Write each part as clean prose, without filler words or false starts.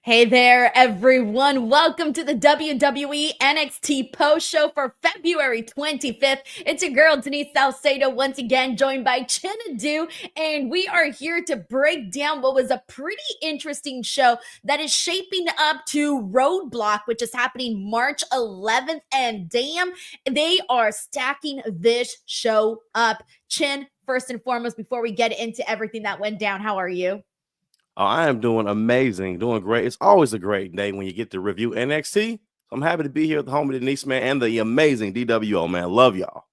Hey there, everyone. Welcome to the WWE NXT post show for February 25th. It's your girl, Denise Salcedo, once again joined by Chinedu, and we are here to break down what was a pretty interesting show that is shaping up to Roadblock, which is happening March 11th. And damn, they are stacking this show up. Chin, first and foremost, before we get into everything that went down, how are you? Oh, I am doing amazing, doing great. It's always a great day when you get to review NXT. I'm happy to be here with the homie Denise, man, and the amazing DWO, man. Love y'all.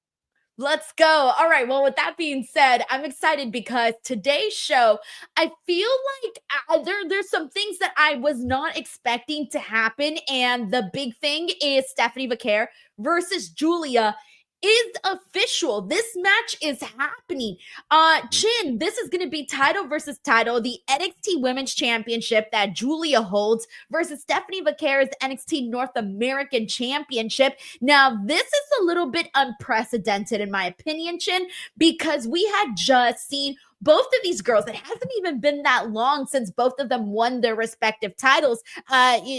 Let's go. All right. Well, with that being said, I'm excited because today's show, I feel like there's some things that I was not expecting to happen. And the big thing is Stephanie VAQUER versus Giulia is official. This match is happening. Chin, this is going to be title versus title, the NXT Women's Championship that Giulia holds versus Stephanie VAQUER's NXT North American Championship. Now, this is a little bit unprecedented in my opinion, Chin, because we had just seen both of these girls, it hasn't even been that long since both of them won their respective titles.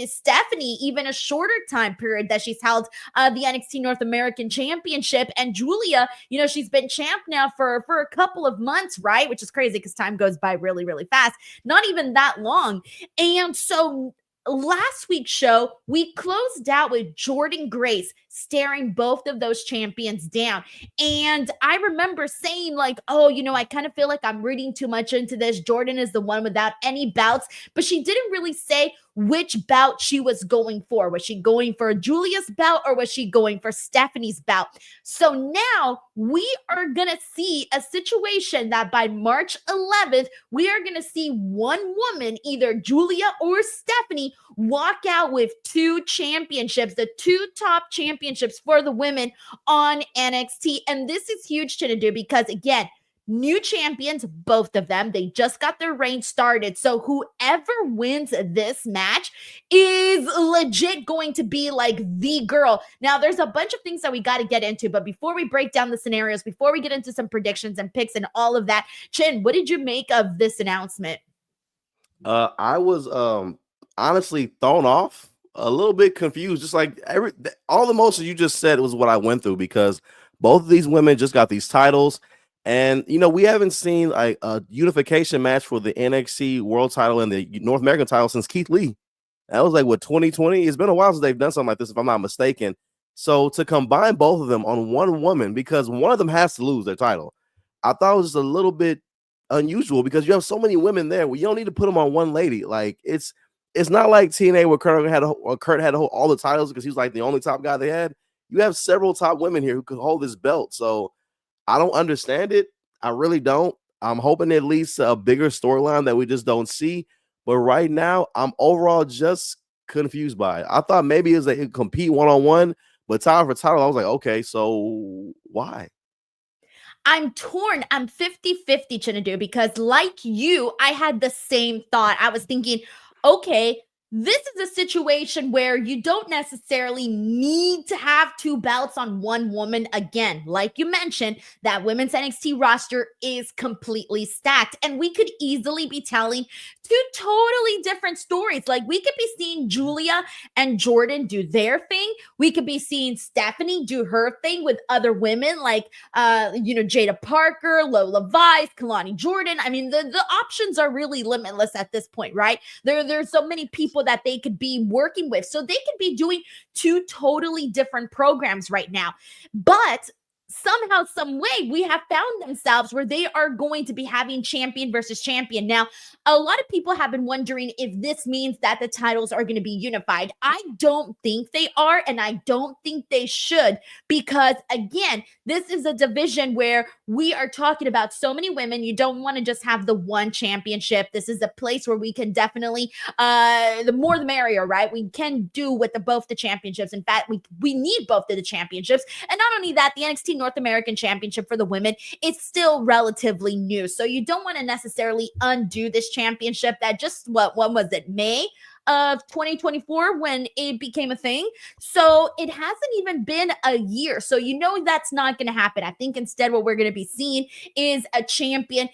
Stephanie, even a shorter time period that she's held the NXT North American Championship. And Giulia, she's been champ now for a couple of months, right? Which is crazy because time goes by really, really fast. Not even that long. And so last week's show, we closed out with Jordynne Grace staring both of those champions down. And I remember saying, like, oh, I kind of feel like I'm reading too much into this. Jordynne is the one without any bouts, but she didn't really say which bout she was going for. Was she going for Giulia's bout or was she going for Stephanie's bout? So now we are going to see a situation that by March 11th, we are going to see one woman, either Giulia or Stephanie, walk out with two championships, the two top championships for the women on NXT. And this is huge to do because, again, new champions, both of them. They just got their reign started. So whoever wins this match is legit going to be like the girl. Now, there's a bunch of things that we got to get into, but before we break down the scenarios, before we get into some predictions and picks and all of that, Chin, what did you make of this announcement? I was honestly thrown off, a little bit confused. Just like all the emotions you just said was what I went through because both of these women just got these titles. And, we haven't seen like a unification match for the NXT world title and the North American title since Keith Lee. That was like, 2020? It's been a while since they've done something like this, if I'm not mistaken. So to combine both of them on one woman, because one of them has to lose their title, I thought it was just a little bit unusual because you have so many women there where you don't need to put them on one lady. Like, it's not like TNA where Kurt had to hold all the titles because he was like the only top guy they had. You have several top women here who could hold this belt. So I don't understand it. I really don't. I'm hoping it leads to a bigger storyline that we just don't see. But right now, I'm overall just confused by it. I thought maybe it was they could compete one-on-one, but title for title, I was like, okay, so why? I'm torn. I'm 50-50, Chinedu, because like you, I had the same thought. I was thinking, okay, this is a situation where you don't necessarily need to have two belts on one woman again. Like you mentioned, that women's NXT roster is completely stacked, and we could easily be telling two totally different stories. Like we could be seeing Giulia and Jordynne do their thing. We could be seeing Stephanie do her thing with other women like, Jada Parker, Lola Vice, Kalani Jordan. I mean, the options are really limitless at this point, right? There's so many people that they could be working with. So they could be doing two totally different programs right now. But somehow, some way, we have found themselves where they are going to be having champion versus champion. Now, a lot of people have been wondering if this means that the titles are going to be unified. I don't think they are, and I don't think they should, because again, this is a division where we are talking about so many women. You don't want to just have the one championship. This is a place where we can definitely, the more the merrier, right? We can do with both the championships. In fact, we need both of the championships. And not only that, the NXT North American Championship for the women is still relatively new. So you don't want to necessarily undo this championship that just, when was it? May of 2024 when it became a thing. So it hasn't even been a year. So that's not going to happen. I think instead what we're going to be seeing is a champion,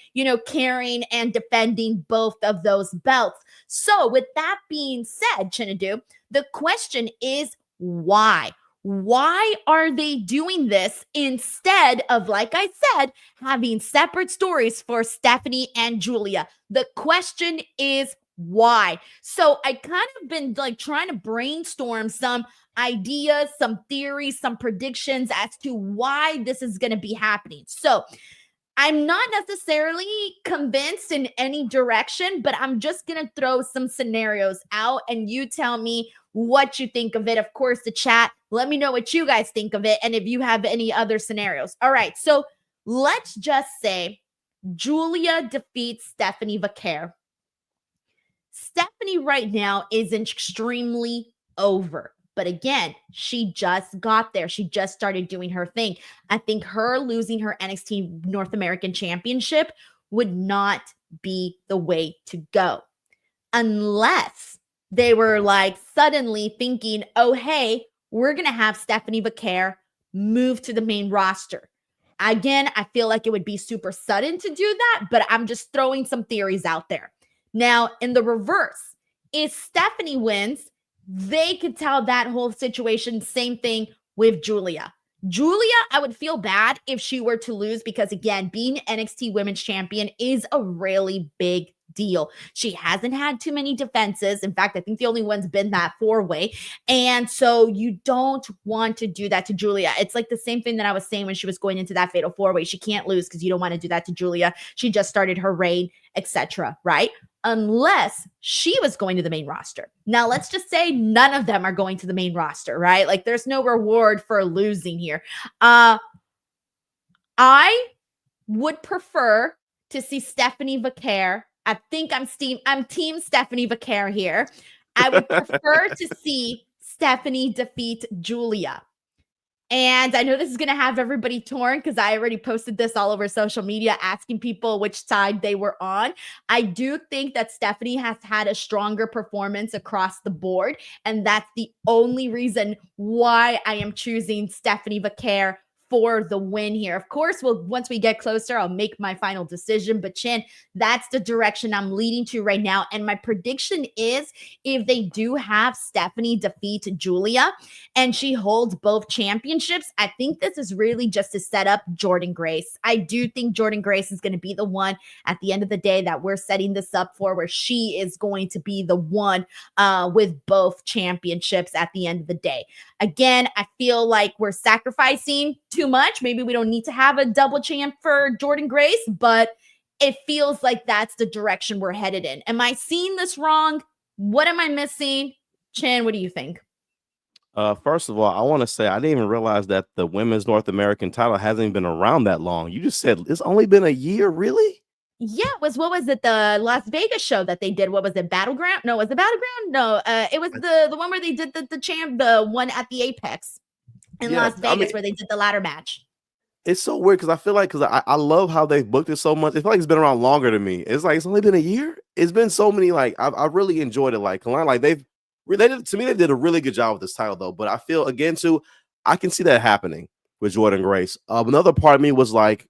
carrying and defending both of those belts. So with that being said, Chinedu, the question is why? Why are they doing this instead of, like I said, having separate stories for Stephanie and Giulia? The question is why. So I kind of been like trying to brainstorm some ideas, some theories, some predictions as to why this is going to be happening. So I'm not necessarily convinced in any direction, but I'm just going to throw some scenarios out and you tell me what you think of it. Of course, the chat, let me know what you guys think of it and if you have any other scenarios. All right, so let's just say Giulia defeats Stephanie VAQUER. Stephanie right now is extremely over. But again, she just got there. She just started doing her thing. I think her losing her NXT North American Championship would not be the way to go. Unless they were like suddenly thinking, oh, hey, we're going to have Stephanie VAQUER move to the main roster. Again, I feel like it would be super sudden to do that, but I'm just throwing some theories out there. Now, in the reverse, if Stephanie wins, they could tell that whole situation, same thing with Giulia. Giulia, I would feel bad if she were to lose because, again, being NXT Women's Champion is a really big deal. She hasn't had too many defenses. In fact, I think the only one's been that 4-way. And so you don't want to do that to Giulia. It's like the same thing that I was saying when she was going into that fatal 4-way. She can't lose because you don't want to do that to Giulia. She just started her reign, etc. Right? Unless she was going to the main roster. Now, let's just say none of them are going to the main roster, right? Like there's no reward for losing here. I would prefer to see Stephanie VAQUER. I think I'm team Stephanie VAQUER here. I would prefer to see Stephanie defeat Giulia. And I know this is going to have everybody torn because I already posted this all over social media asking people which side they were on. I do think that Stephanie has had a stronger performance across the board. And that's the only reason why I am choosing Stephanie VAQUER for the win here. Of course, once we get closer, I'll make my final decision. But Chin, that's the direction I'm leading to right now. And my prediction is if they do have Stephanie defeat Giulia and she holds both championships, I think this is really just to set up Jordynne Grace. I do think Jordynne Grace is going to be the one at the end of the day that we're setting this up for, where she is going to be the one with both championships at the end of the day. Again, I feel like we're sacrificing too much. Maybe we don't need to have a double champ for Jordynne Grace, but it feels like that's the direction we're headed in. Am I seeing this wrong? What am I missing? Chan, what do you think? First of all, I want to say I didn't even realize that the women's North American title hasn't even been around that long. You just said it's only been a year, really? Yeah, what was it? The Las Vegas show that they did. What was it? Battleground? No, was it Battleground? No, it was the one where they did the one at the Apex in Las Vegas where they did the ladder match. It's so weird because I feel like I love how they've booked it so much. It feels like it's been around longer than me. It's like it's only been a year. It's been so many I really enjoyed it. Like they did a really good job with this title though. But I feel again too, I can see that happening with Jordynne Grace. Another part of me was like,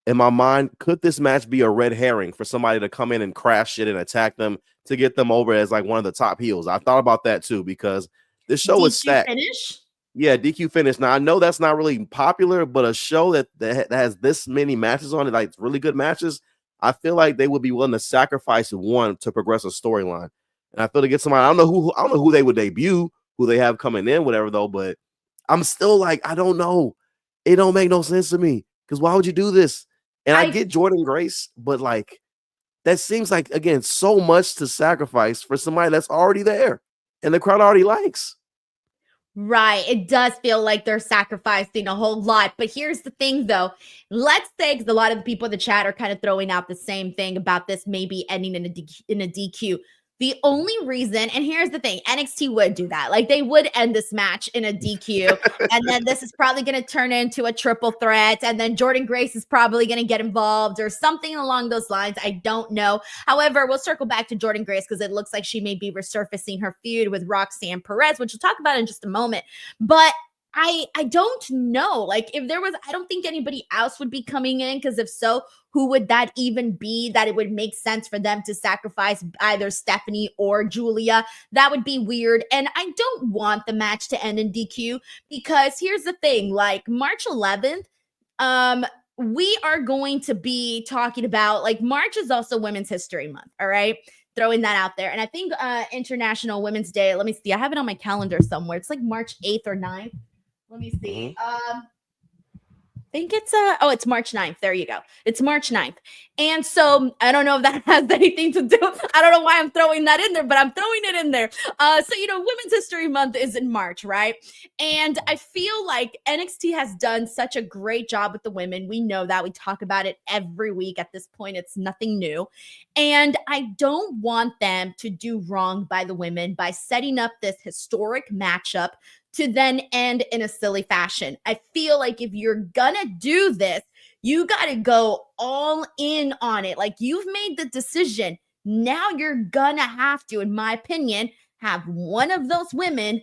in my mind, could this match be a red herring for somebody to come in and crash it and attack them to get them over as like one of the top heels? I thought about that too because this show is stacked. Finish? Yeah, DQ finish. Now I know that's not really popular, but a show that has this many matches on it, like really good matches, I feel like they would be willing to sacrifice one to progress a storyline. And I feel to get somebody, I don't know who they would debut, who they have coming in, whatever though. But I'm still like, I don't know. It don't make no sense to me because why would you do this? And I get Jordynne Grace, but like that seems like again so much to sacrifice for somebody that's already there and the crowd already likes. Right. It does feel like they're sacrificing a whole lot. But here's the thing, though. Let's say, because a lot of the people in the chat are kind of throwing out the same thing about this maybe ending in a DQ. The only reason, and here's the thing, NXT would do that. Like they would end this match in a DQ, and then this is probably going to turn into a triple threat, and then Jordynne Grace is probably going to get involved or something along those lines. I don't know. However, we'll circle back to Jordynne Grace because it looks like she may be resurfacing her feud with Roxanne Perez, which we'll talk about in just a moment. But I don't know. Like, if there was, I don't think anybody else would be coming in, because if so, who would that even be that it would make sense for them to sacrifice either Stephanie or Julia? That would be weird. And I don't want the match to end in DQ, because here's the thing, like March 11th, we are going to be talking about, like, March is also Women's History Month, all right? Throwing that out there. And I think International Women's Day, let me see, I have it on my calendar somewhere. It's like March 8th or 9th. Let me see. I think it's it's March 9th. There you go. It's March 9th. And so I don't know if that has anything to do. I don't know why I'm throwing that in there, but I'm throwing it in there. So Women's History Month is in March, right? And I feel like NXT has done such a great job with the women. We know that. We talk about it every week at this point. It's nothing new. And I don't want them to do wrong by the women by setting up this historic matchup to then end in a silly fashion. I feel like if you're gonna do this, you gotta go all in on it. Like, you've made the decision. Now you're gonna have to, in my opinion, have one of those women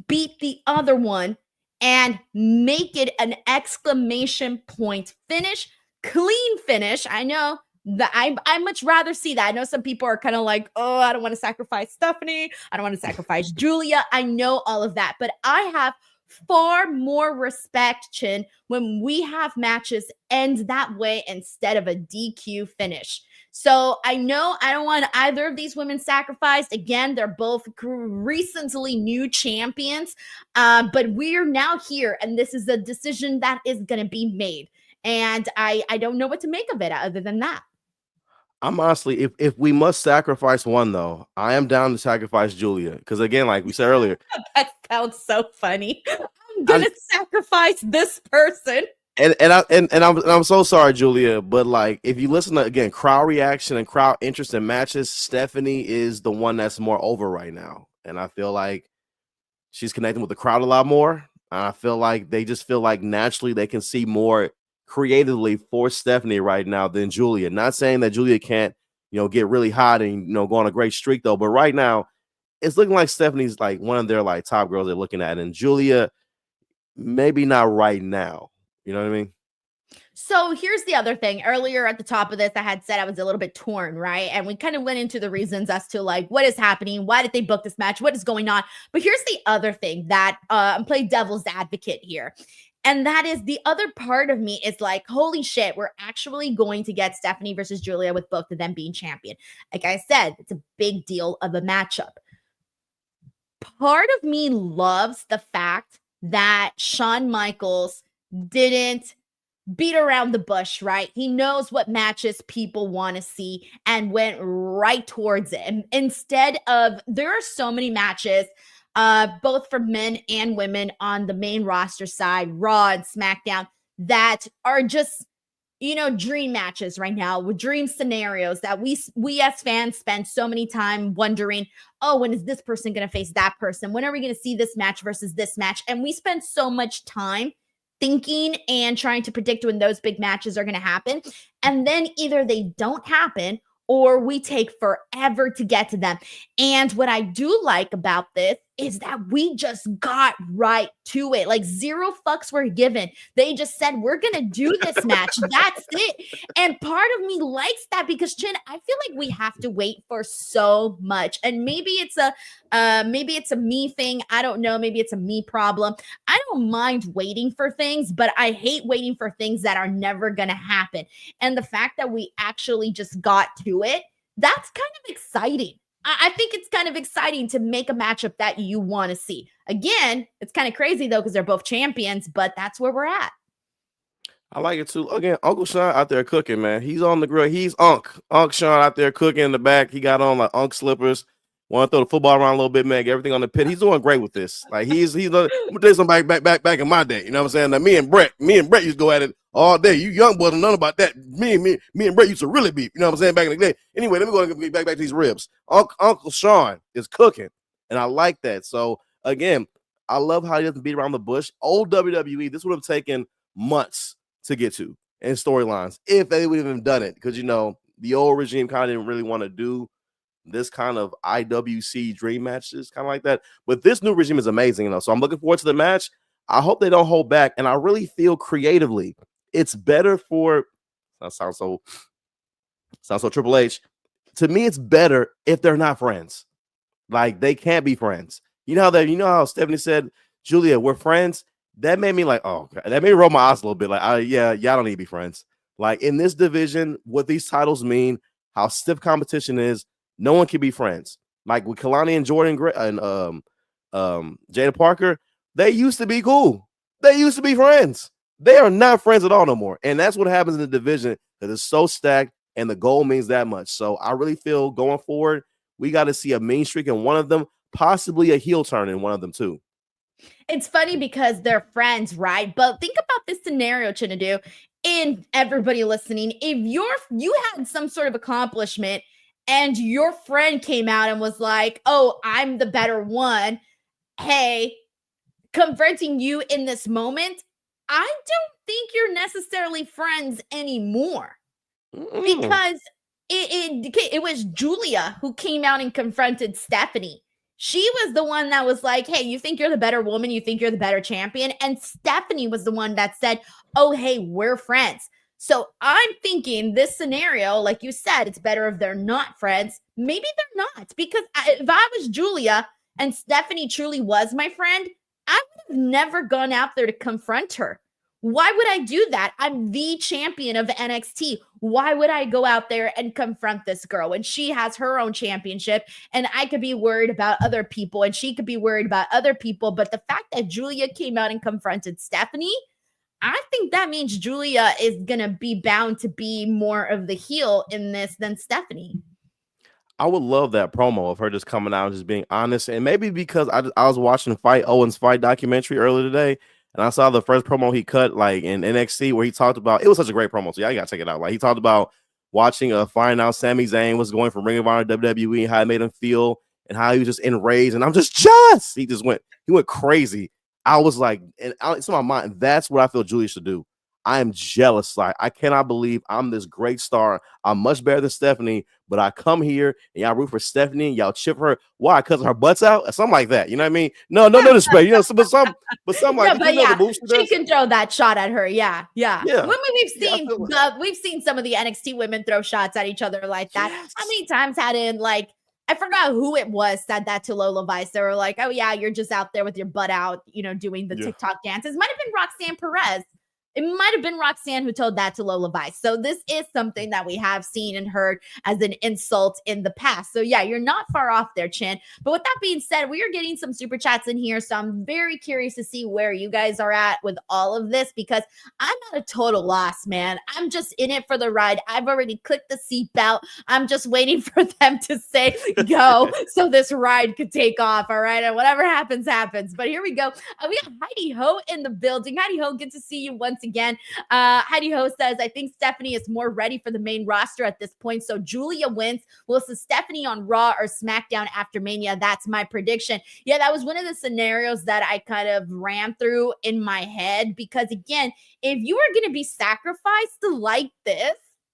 beat the other one and make it an exclamation point finish, clean finish. I know that I much rather see that. I know some people are kind of like, oh, I don't want to sacrifice Stephanie. I don't want to sacrifice Julia. I know all of that, but I have far more respect, Chin, when we have matches end that way instead of a DQ finish. So I know I don't want either of these women sacrificed. Again, they're both recently new champions, but we're now here, and this is a decision that is going to be made. And I don't know what to make of it other than that. I'm honestly, if we must sacrifice one though, I am down to sacrifice Julia, because again, like we said earlier, that sounds so funny. I'm gonna sacrifice this person. I'm so sorry, Julia, but like if you listen to again crowd reaction and crowd interest in matches, Stephanie is the one that's more over right now, and I feel like she's connecting with the crowd a lot more. I feel like they just feel like naturally they can see more creatively for Stephanie right now than Julia. Not saying that Julia can't, get really hot and go on a great streak though, but right now it's looking like Stephanie's like one of their like top girls they're looking at, and Julia maybe not right now. You know what I mean? So here's the other thing. Earlier at the top of this, I had said I was a little bit torn, right? And we kind of went into the reasons as to like what is happening, why did they book this match, what is going on. But here's the other thing that I'm playing devil's advocate here. And that is the other part of me is like, holy shit, we're actually going to get Stephanie versus Julia with both of them being champion. Like I said, it's a big deal of a matchup. Part of me loves the fact that Shawn Michaels didn't beat around the bush, right? He knows what matches people want to see and went right towards it. And instead of, there are so many matches, both for men and women on the main roster side, Raw and SmackDown, that are just, dream matches right now with dream scenarios that we as fans spend so many time wondering, oh, when is this person going to face that person? When are we going to see this match versus this match? And we spend so much time thinking and trying to predict when those big matches are going to happen. And then either they don't happen or we take forever to get to them. And what I do like about this is that we just got right to it. Like, zero fucks were given. They just said, we're going to do this match. That's it. And part of me likes that because, Chin, I feel like we have to wait for so much. And maybe it's a me thing. I don't know. Maybe it's a me problem. I don't mind waiting for things, but I hate waiting for things that are never going to happen. And the fact that we actually just got to it, that's kind of exciting. I think it's kind of exciting to make a matchup that you want to see. Again, it's kind of crazy though, because they're both champions, but that's where we're at. I like it too. Again, Uncle Sean out there cooking, man. He's on the grill. He's Unc Sean out there cooking in the back. He got on like Unc slippers. Want to throw the football around a little bit, man. Get everything on the pit. He's doing great with this. Like he's. I'm gonna tell you something back in my day. You know what I'm saying? Now, me and Brett used to go at it all day. You young boys don't know about that. Me and Brett used to really beef. You know what I'm saying? Back in the day. Anyway, let me go and get back to these ribs. Uncle Sean is cooking, and I like that. So again, I love how he doesn't beat around the bush. Old WWE, this would have taken months to get to in storylines if they would have even done it, because the old regime kind of didn't really want to do this kind of IWC dream matches, kind of like that. But this new regime is amazing, so I'm looking forward to the match. I hope they don't hold back. And I really feel creatively, it's better for, that sounds so Triple H. To me, it's better if they're not friends. Like, they can't be friends. You know how Stephanie said, Julia, we're friends. That made me like, oh, God. That made me roll my eyes a little bit. Like, yeah, y'all don't need to be friends. Like, in this division, what these titles mean, how stiff competition is, no one can be friends. Like with Kalani and Jordan and Jada Parker, they used to be cool. They used to be friends. They are not friends at all no more. And that's what happens in the division because it's so stacked and the goal means that much. So I really feel going forward, we got to see a mean streak in one of them, possibly a heel turn in one of them too. It's funny because they're friends, right? But think about this scenario, Chinedu, and everybody listening. If you had some sort of accomplishment and your friend came out and was like, oh, I'm the better one, hey, confronting you in this moment, I don't think you're necessarily friends anymore. Because it was Giulia who came out and confronted Stephanie. She was the one that was like, hey, you think you're the better woman? You think you're the better champion? And Stephanie was the one that said, oh, hey, we're friends. So I'm thinking this scenario, like you said, it's better if they're not friends. Maybe they're not. Because if I was Giulia and Stephanie truly was my friend, I would have never gone out there to confront her. Why would I do that? I'm the champion of NXT. Why would I go out there and confront this girl when she has her own championship and I could be worried about other people and she could be worried about other people? But the fact that Giulia came out and confronted Stephanie, I think that means Giulia is going to be bound to be more of the heel in this than Stephanie. I would love that promo of her just coming out and just being honest. And maybe because I was watching Owen's fight documentary earlier today, and I saw the first promo he cut like in NXT where he talked about, it was such a great promo. So yeah, you gotta check it out. Like he talked about watching finding out Sami Zayn was going from Ring of Honor to WWE and how it made him feel and how he was just enraged. And I'm just jealous. He went crazy. I was like, and it's in my mind, that's what I feel Julia should do. I am jealous. Like, I cannot believe I'm this great star. I'm much better than Stephanie, but I come here and y'all root for Stephanie and y'all chip her. Why? Because her butt's out? Something like that. You know what I mean? No disrespect. You know, but some like, but yeah, she can throw that shot at her. Yeah. When we've seen some of the NXT women throw shots at each other like that. Yes. How many times hadn't like, I forgot who it was said that to Lola Vice. They were like, oh yeah, you're just out there with your butt out, you know, doing the TikTok dances. Might have been Roxanne Perez. It might have been Roxanne who told that to Lola Vice. So this is something that we have seen and heard as an insult in the past. So yeah, you're not far off there, Chin. But with that being said, we are getting some super chats in here. So I'm very curious to see where you guys are at with all of this because I'm at a total loss, man. I'm just in it for the ride. I've already clicked the seatbelt. I'm just waiting for them to say go so this ride could take off. All right. And whatever happens, happens. But here we go. We got Heidi Ho in the building. Heidi Ho, good to see you once again. Heidi Ho says, I think Stephanie is more ready for the main roster at this point. So Giulia wins. We'll see Stephanie on Raw or SmackDown after Mania. That's my prediction. Yeah, that was one of the scenarios that I kind of ran through in my head because, again, if you are going to be sacrificed like this,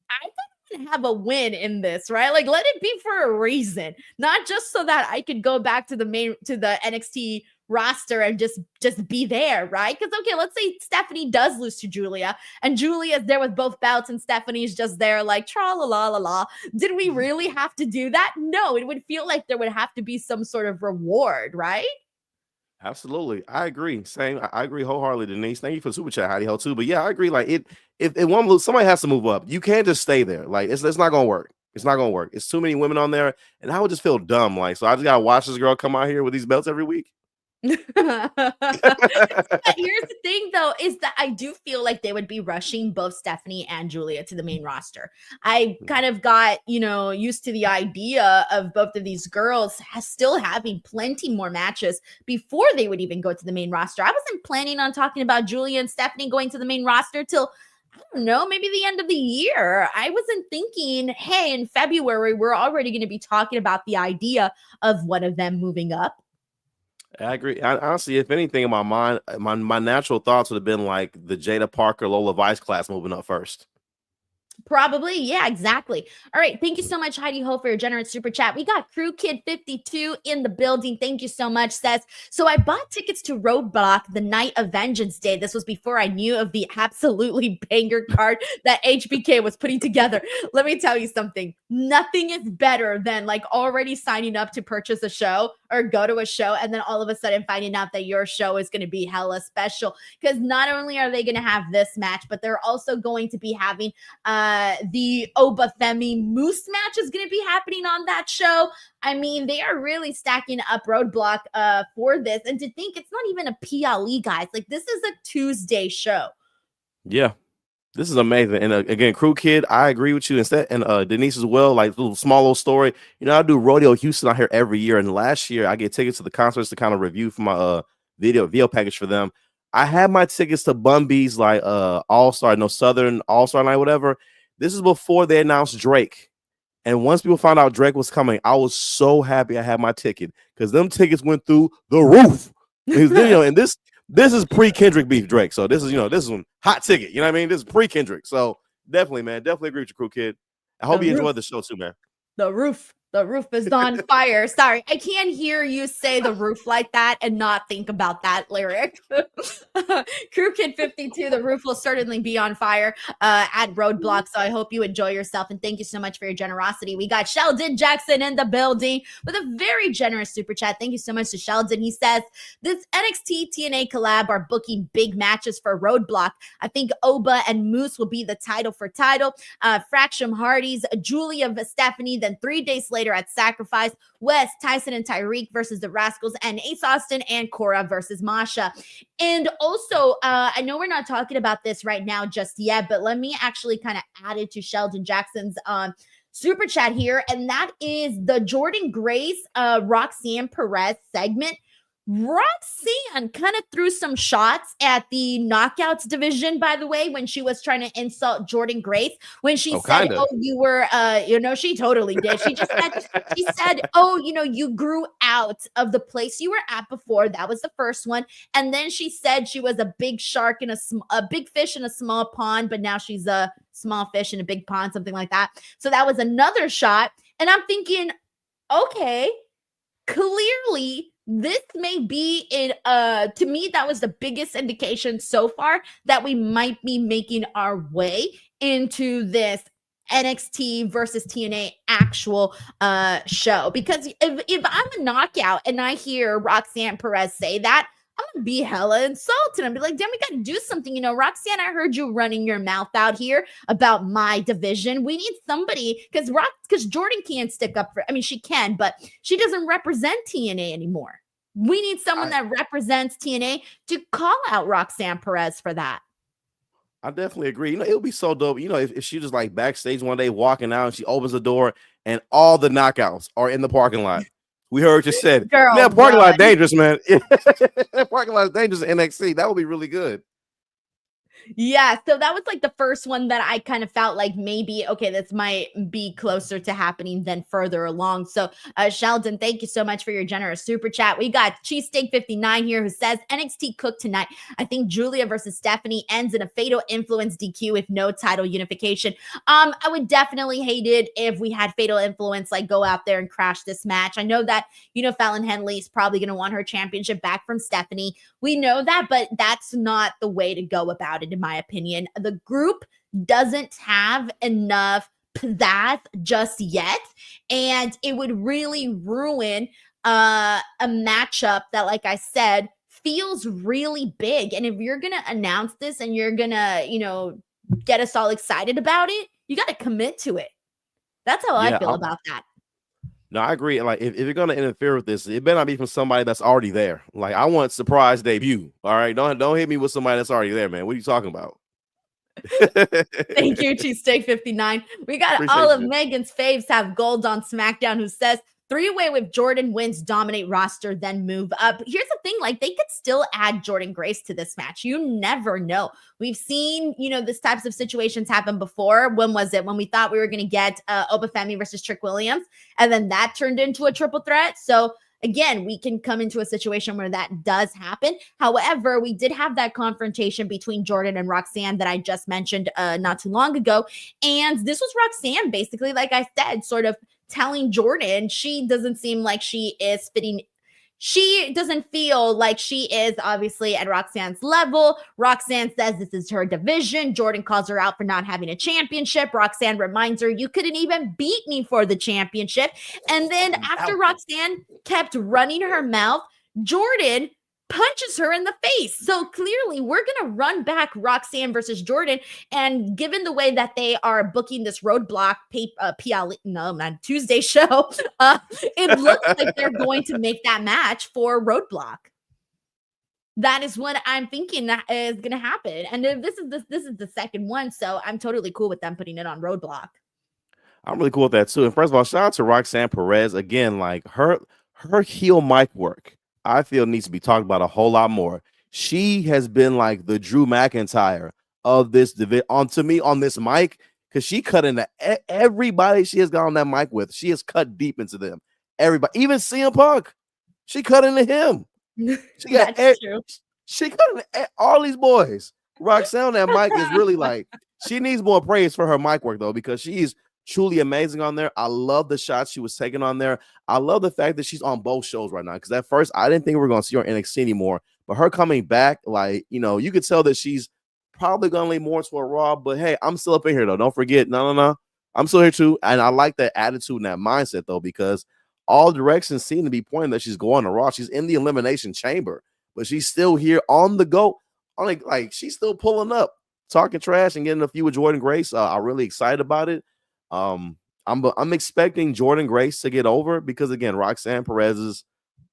I think have a win in this, right? Like, let it be for a reason, not just so that I could go back to the NXT roster and just be there, right? Because okay, let's say Stephanie does lose to Giulia and Giulia's there with both belts and Stephanie's just there like tra la la la la. Did we really have to do that? No, it would feel like there would have to be some sort of reward, right? Absolutely. I agree. Same. I agree wholeheartedly, Denise. Thank you for super chat, Heidi Ho, too. But yeah, I agree. Like if one lose, somebody has to move up. You can't just stay there. Like it's not gonna work. It's not gonna work. It's too many women on there, and I would just feel dumb. Like, so I just gotta watch this girl come out here with these belts every week. Here's the thing though, is that I do feel like they would be rushing both Stephanie and Giulia to the main roster. I kind of got, used to the idea of both of these girls still having plenty more matches before they would even go to the main roster. I wasn't planning on talking about Giulia and Stephanie going to the main roster till, I don't know, maybe the end of the year. I wasn't thinking, hey, in February, we're already going to be talking about the idea of one of them moving up. I agree. Honestly, if anything, in my mind, my natural thoughts would have been like the Jada Parker, Lola Vice class moving up first. Probably. Yeah, exactly. All right. Thank you so much, Heidi Ho, for your generous super chat. We got Crew Kid 52 in the building. Thank you so much. Says, so I bought tickets to Roadblock the night of Vengeance Day. This was before I knew of the absolutely banger card that HBK was putting together. Let me tell you something. Nothing is better than like already signing up to purchase a show or go to a show and then all of a sudden finding out that your show is going to be hella special. Because not only are they going to have this match, but they're also going to be having the Oba Femi Moose match is going to be happening on that show. I mean, they are really stacking up Roadblock for this. And to think it's not even a PLE, guys. Like, this is a Tuesday show. Yeah. This is amazing. And again, Crew Kid, I agree with you. Instead, and Denise as well, like little small little story. You know, I do Rodeo Houston out here every year. And last year I get tickets to the concerts to kind of review for my video package for them. I had my tickets to Bun B's like All-Star, no Southern All-Star night, whatever. This is before they announced Drake. And once people found out Drake was coming, I was so happy I had my ticket because them tickets went through the roof. Because, you know, and this is pre-Kendrick beef Drake. So this is, you know, this is one hot ticket. You know what I mean? This is pre-Kendrick. So definitely, man. Definitely agree with you, Crew Kid. I hope you enjoyed the show too, man. The roof is on fire. Sorry, I can't hear you say the roof like that and not think about that lyric. Crew Kid 52, the roof will certainly be on fire at Roadblock. So I hope you enjoy yourself. And thank you so much for your generosity. We got Sheldon Jackson in the building with a very generous super chat. Thank you so much to Sheldon. He says, this NXT TNA collab are booking big matches for Roadblock. I think Oba and Moose will be the title for title. Fraction Hardy's, Giulia Stephanie, then 3 days later at Sacrifice, West, Tyson and Tyreek versus the Rascals, and Ace Austin and Cora versus Masha. And also, I know we're not talking about this right now just yet, but let me actually kind of add it to Sheldon Jackson's super chat here, and that is the Jordan Grace Roxanne Perez segment. Roxanne kind of threw some shots at the knockouts division, by the way, when she was trying to insult Jordan Grace. When she said, kinda. Oh, you were, you know, she totally did. She just said, oh, you know, you grew out of the place you were at before. That was the first one. And then she said she was a big shark in a big fish in a small pond, but now she's a small fish in a big pond, something like that. So that was another shot. And I'm thinking, okay, clearly this may be in to me that was the biggest indication so far that we might be making our way into this NXT versus TNA actual show. Because if I'm a knockout and I hear Roxanne Perez say that, I'm gonna be hella insulted. I'm be like, damn, we gotta do something. You know, Roxanne, I heard you running your mouth out here about my division. We need somebody because Jordan can't stick up for, I mean, she can, but she doesn't represent TNA anymore. We need someone that represents TNA to call out Roxanne Perez for that. I definitely agree. You know, it would be so dope. You know, if she just like backstage one day walking out and she opens the door and all the knockouts are in the parking lot. We heard you said, girl, man, parking lot dangerous, man. Parking lot is dangerous in NXT. That would be really good. Yeah, so that was like the first one that I kind of felt like maybe, okay, this might be closer to happening than further along. So, Sheldon, thank you so much for your generous super chat. We got Cheesesteak 59 here who says, NXT cooked tonight. I think Giulia versus Stephanie ends in a fatal influence DQ if no title unification. I would definitely hate it if we had fatal influence, like go out there and crash this match. I know that, you know, Fallon Henley is probably going to want her championship back from Stephanie. We know that, but that's not the way to go about it, in my opinion. The group doesn't have enough pizzazz just yet, and it would really ruin a matchup that, like I said, feels really big. And if you're going to announce this and you're going to, you know, get us all excited about it, you got to commit to it. That's how I feel about that. No, I agree. Like, if you're gonna interfere with this, it better not be from somebody that's already there. Like, I want surprise debut. All right, don't hit me with somebody that's already there, man. What are you talking about? Thank you, Cheesesteak 59. We got Appreciate all of Megan's faves have gold on SmackDown, who says 3-way with Jordan wins, dominate roster, then move up. Here's the thing, like, they could still add Jordan Grace to this match. You never know. We've seen, you know, this types of situations happen before. When was it? When we thought we were going to get Oba Femi versus Trick Williams, and then that turned into a triple threat. So again, we can come into a situation where that does happen. However, we did have that confrontation between Jordan and Roxanne that I just mentioned not too long ago. And this was Roxanne basically, like I said, sort of telling Jordan she doesn't seem like she is fitting. She doesn't feel like she is obviously at Roxanne's level. Roxanne says this is her division. Jordan calls her out for not having a championship. Roxanne reminds her, you couldn't even beat me for the championship. And then after Roxanne kept running her mouth, Jordan punches her in the face. So clearly we're going to run back Roxanne versus Jordan. And given the way that they are booking this Roadblock Tuesday show, it looks like they're going to make that match for Roadblock. That is what I'm thinking that is going to happen. And this is the second one. So I'm totally cool with them putting it on Roadblock. I'm really cool with that too. And first of all, shout out to Roxanne Perez. Again, like her heel mic work, I feel needs to be talked about a whole lot more. She has been like the Drew McIntyre of this division to me on this mic, because she cut into everybody she has got on that mic with. She has cut deep into them. Everybody, even CM Punk, she cut into him. She got she cut into all these boys. Roxanne on that mic is really like, she needs more praise for her mic work though, because she's truly amazing on there. I love the shots she was taking on there. I love the fact that she's on both shows right now, because at first I didn't think we were going to see her in NXT anymore, but her coming back, like, you know, you could tell that she's probably going to lean more to a Raw, but hey, I'm still up in here though. Don't forget, no, I'm still here too. And I like that attitude and that mindset though, because all directions seem to be pointing that she's going to Raw. She's in the Elimination Chamber, but she's still here on the go. Like she's still pulling up, talking trash and getting a few with Jordan Grace. I'm really excited about it. I'm expecting Jordan Grace to get over, because again, Roxanne Perez is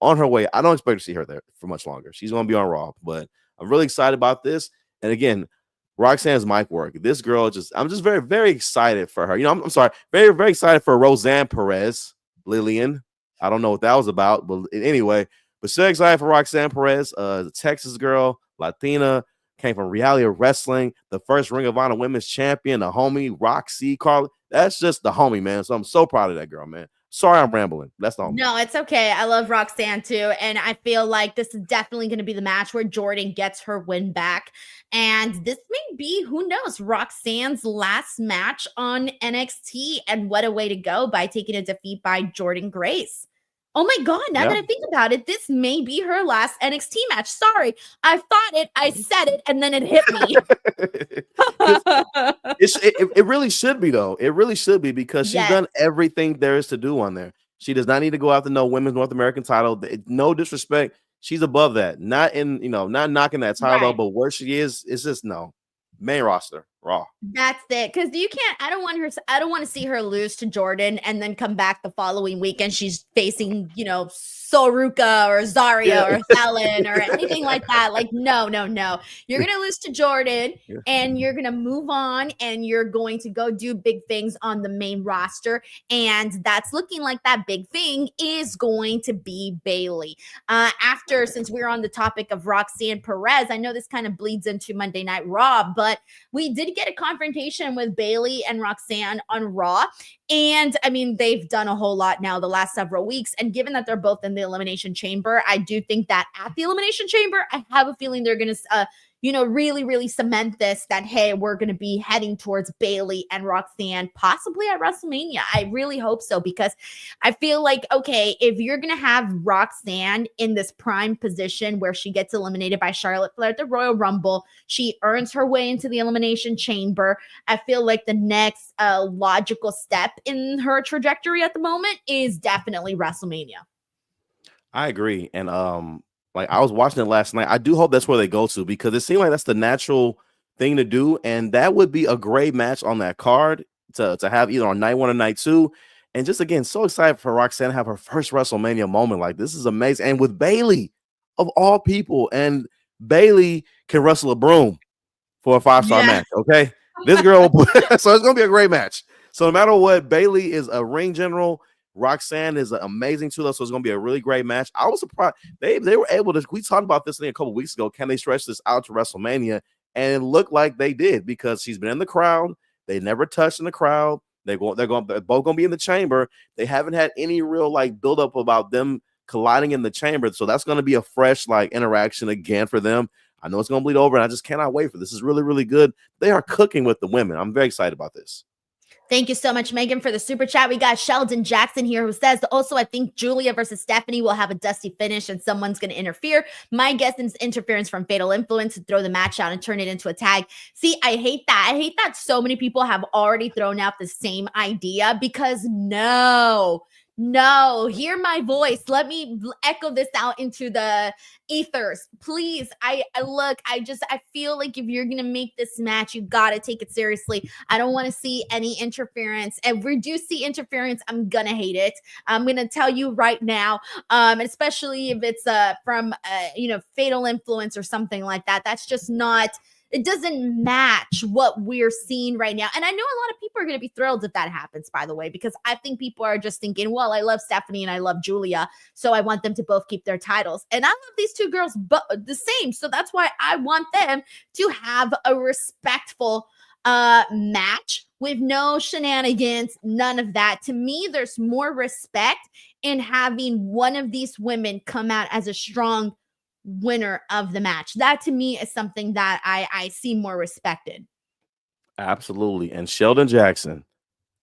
on her way. I don't expect to see her there for much longer. She's going to be on Raw, but I'm really excited about this. And again, Roxanne's mic work. This girl I'm just very, very excited for her. You know, I'm sorry, very, very excited for Roxanne Perez, Lillian. I don't know what that was about, but anyway, but so excited for Roxanne Perez, the Texas girl, Latina, came from reality wrestling, the first Ring of Honor Women's Champion, the homie Roxy Carly. That's just the homie, man. So I'm so proud of that girl, man. Sorry, I'm rambling. That's the homie. No, it's okay. I love Roxanne too. And I feel like this is definitely going to be the match where Jordan gets her win back. And this may be, who knows, Roxanne's last match on NXT. And what a way to go by taking a defeat by Jordan Grace. Oh my God, now that I think about it, this may be her last NXT match. Sorry, I thought it, I said it, and then it hit me. It really should be, though. It really should be, because she's done everything there is to do on there. She does not need to go after no women's North American title. No disrespect. She's above that. Not in, not knocking that title, but where she is, it's just no. Main roster, Raw. That's it. Because you can't, I don't want to see her lose to Jordan and then come back the following week and she's facing, Soruka or Zarya or Fallon or anything like that. Like, no. You're going to lose to Jordan and you're going to move on and you're going to go do big things on the main roster. And that's looking like that big thing is going to be Bayley. Since we're on the topic of Roxanne Perez, I know this kind of bleeds into Monday Night Raw, but we did get a confrontation with Bayley and Roxanne on Raw. And I mean, they've done a whole lot now the last several weeks. And given that they're both in the Elimination Chamber, I do think that at the Elimination Chamber, I have a feeling they're going to, really, really cement this, that, hey, we're going to be heading towards Bayley and Roxanne, possibly at WrestleMania. I really hope so, because I feel like, okay, if you're going to have Roxanne in this prime position where she gets eliminated by Charlotte Flair at the Royal Rumble, she earns her way into the Elimination Chamber. I feel like the next logical step in her trajectory at the moment is definitely WrestleMania. I agree. And like I was watching it last night. I do hope that's where they go to, because it seems like that's the natural thing to do. And that would be a great match on that card to have either on night one or night two. And just again, so excited for Roxanne to have her first WrestleMania moment. Like, this is amazing. And with Bayley, of all people, and Bayley can wrestle a broom for a 5-star match. Okay. This girl, so it's gonna be a great match. So no matter what, Bayley is a ring general. Roxanne is amazing too, though, so it's going to be a really great match. I was surprised they were able to. We talked about this a couple weeks ago. Can they stretch this out to WrestleMania? And it looked like they did, because she's been in the crowd. They never touched in the crowd. They're both going to be in the chamber. They haven't had any real build up about them colliding in the chamber. So that's going to be a fresh like interaction again for them. I know it's going to bleed over, and I just cannot wait for this. This is really, really good. They are cooking with the women. I'm very excited about this. Thank you so much, Megan, for the super chat. We got Sheldon Jackson here who says, also, I think Giulia versus Stephanie will have a dusty finish and someone's going to interfere. My guess is interference from Fatal Influence to throw the match out and turn it into a tag. See, I hate that. I hate that so many people have already thrown out the same idea because no, hear my voice. Let me echo this out into the ethers. Please, I feel like if you're going to make this match, you got to take it seriously. I don't want to see any interference. If we do see interference, I'm going to hate it. I'm going to tell you right now, especially if it's from, Fatal Influence or something like that. That's just not... It doesn't match what we're seeing right now. And I know a lot of people are going to be thrilled if that happens, by the way, because I think people are just thinking, well, I love Stephanie and I love Giulia, so I want them to both keep their titles. And I love these two girls the same. So that's why I want them to have a respectful match with no shenanigans, none of that. To me, there's more respect in having one of these women come out as a strong winner of the match. That to me is something that I see more respected. Absolutely. And Sheldon Jackson,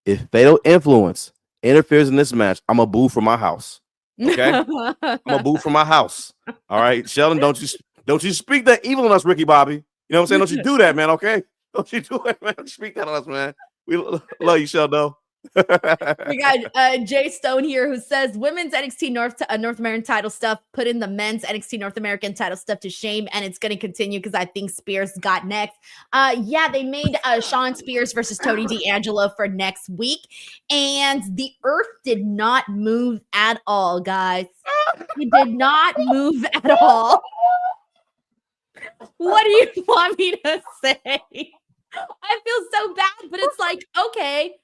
if Fatal Influence interferes in this match, I'm a boo from my house. Okay? I'm a boo from my house. All right, Sheldon, don't you speak that evil on us, Ricky Bobby. You know what I'm saying? Don't you do that, man, okay? Don't you do it, man. Don't you speak that on us, man. We love you, Sheldon. We got Jay Stone here who says women's NXT North American title stuff put in the men's NXT North American title stuff to shame, and it's going to continue because I think Spears got next. Yeah, they made Sean Spears versus Tony D'Angelo for next week, and the earth did not move at all, guys. It did not move at all. What do you want me to say? I feel so bad, but it's like, okay,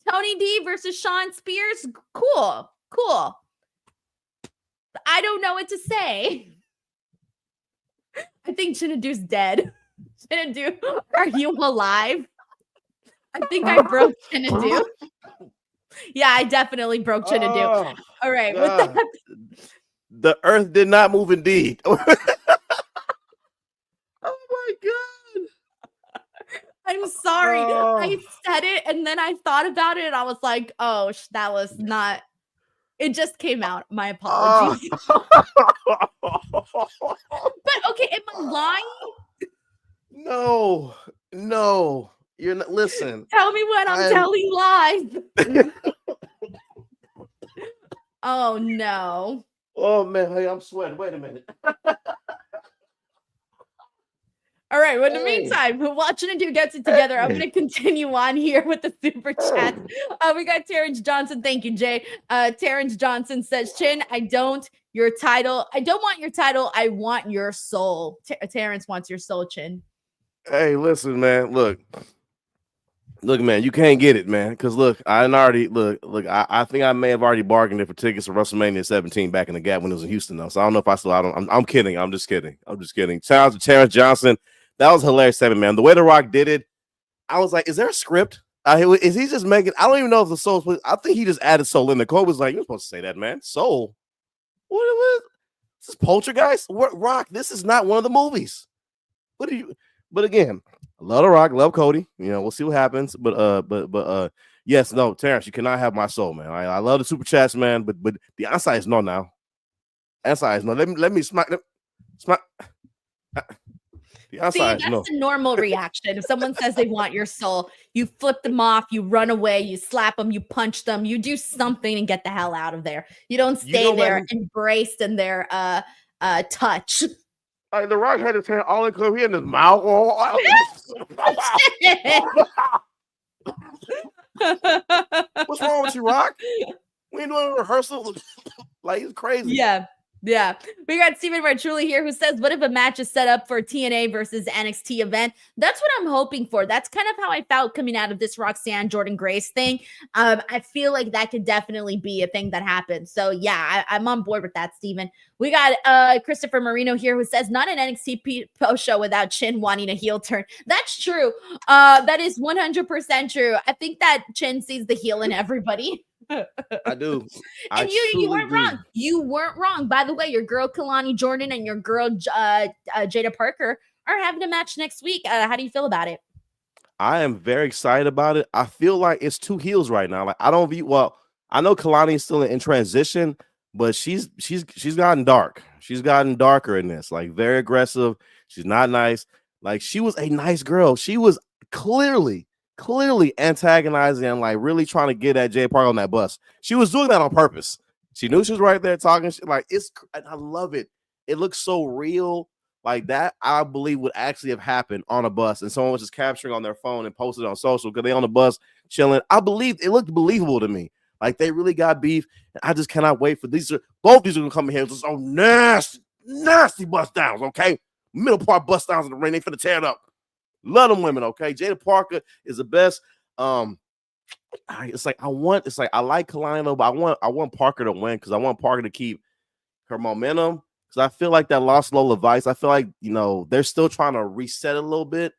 Tony D versus Sean Spears. Cool. I don't know what to say. I think Chinedu's dead. Chinedu, are you alive? I think I broke Chinedu. Yeah, I definitely broke Chinedu. All right. With that, the earth did not move indeed. Oh my God. I'm sorry. I said it and then I thought about it and I was like, oh, that was not, it just came out. My apologies. But okay, am I lying? No. You're not, listen. Tell me when I'm telling lies. Oh no. Oh man, hey, I'm sweating. Wait a minute. All right. Well, in the meantime, while Chinedu gets it together, I'm going to continue on here with the super chat. We got Terrence Johnson. Thank you, Jay. Terrence Johnson says, Chin, I don't want your title. I want your soul. Terrence wants your soul, Chin. Hey, listen, man. Look, man, you can't get it, man. Because look, I think I may have already bargained for tickets for WrestleMania 17 back in the Gap when it was in Houston, though. So I don't know if I still. I'm kidding. I'm just kidding. Shout out to Terrence Johnson. That was hilarious, man. The way The Rock did it, I was like, is there a script? Is he just making? I don't even know if the soul. I think he just added soul in. Nicole was like, you're supposed to say that, man. Soul. What? This is Poltergeist? What Rock? This is not one of the movies. What are you? But again, I love The Rock, love Cody. You know, we'll see what happens. But yes, no, Terrence, you cannot have my soul, man. I love the super chats, man. But the answer is no now. Answer is no. Let me smack. See, that's a normal reaction. If someone says they want your soul, you flip them off, you run away, you slap them, you punch them, you do something and get the hell out of there. You don't stay there embraced in their touch. The Rock had his hand all in clear. He in his mouth. What's wrong with you, Rock? We ain't doing a rehearsal. Like, it's crazy. Yeah. We got Steven Marchuli here who says, what if a match is set up for TNA versus NXT event? That's what I'm hoping for. That's kind of how I felt coming out of this Roxanne Jordan Grace thing. I feel like that could definitely be a thing that happens. So yeah, I'm on board with that, Steven. We got Christopher Marino here who says, not an NXT post show without Chin wanting a heel turn. That's true. That is 100% true. I think that Chin sees the heel in everybody. I do. I And you truly weren't do. wrong. You weren't wrong. By the way, your girl Kalani Jordan and your girl Jada Parker are having a match next week. How do you feel about it? I am very excited about it. I feel like it's two heels right now. Like I don't view well. I know Kalani is still in transition, but she's gotten dark. She's gotten darker in this. Like very aggressive. She's not nice. Like she was a nice girl. She was clearly antagonizing and like really trying to get at Jay Park on that bus. She was doing that on purpose. She knew she was right there talking shit. Like I love it. It looks so real. Like that, I believe would actually have happened on a bus, and someone was just capturing on their phone and posted it on social because they on the bus chilling. I believe it looked believable to me. Like they really got beef, and I just cannot wait for both these are gonna come in here with just so nasty bust downs. Okay, middle part bust downs in the ring. They finna tear it up. Love them women. Okay, Jada Parker is the best. It's like I like Kalani, but I want Parker to win because I want Parker to keep her momentum. Because I feel like that lost Lola Vice. I feel like, they're still trying to reset a little bit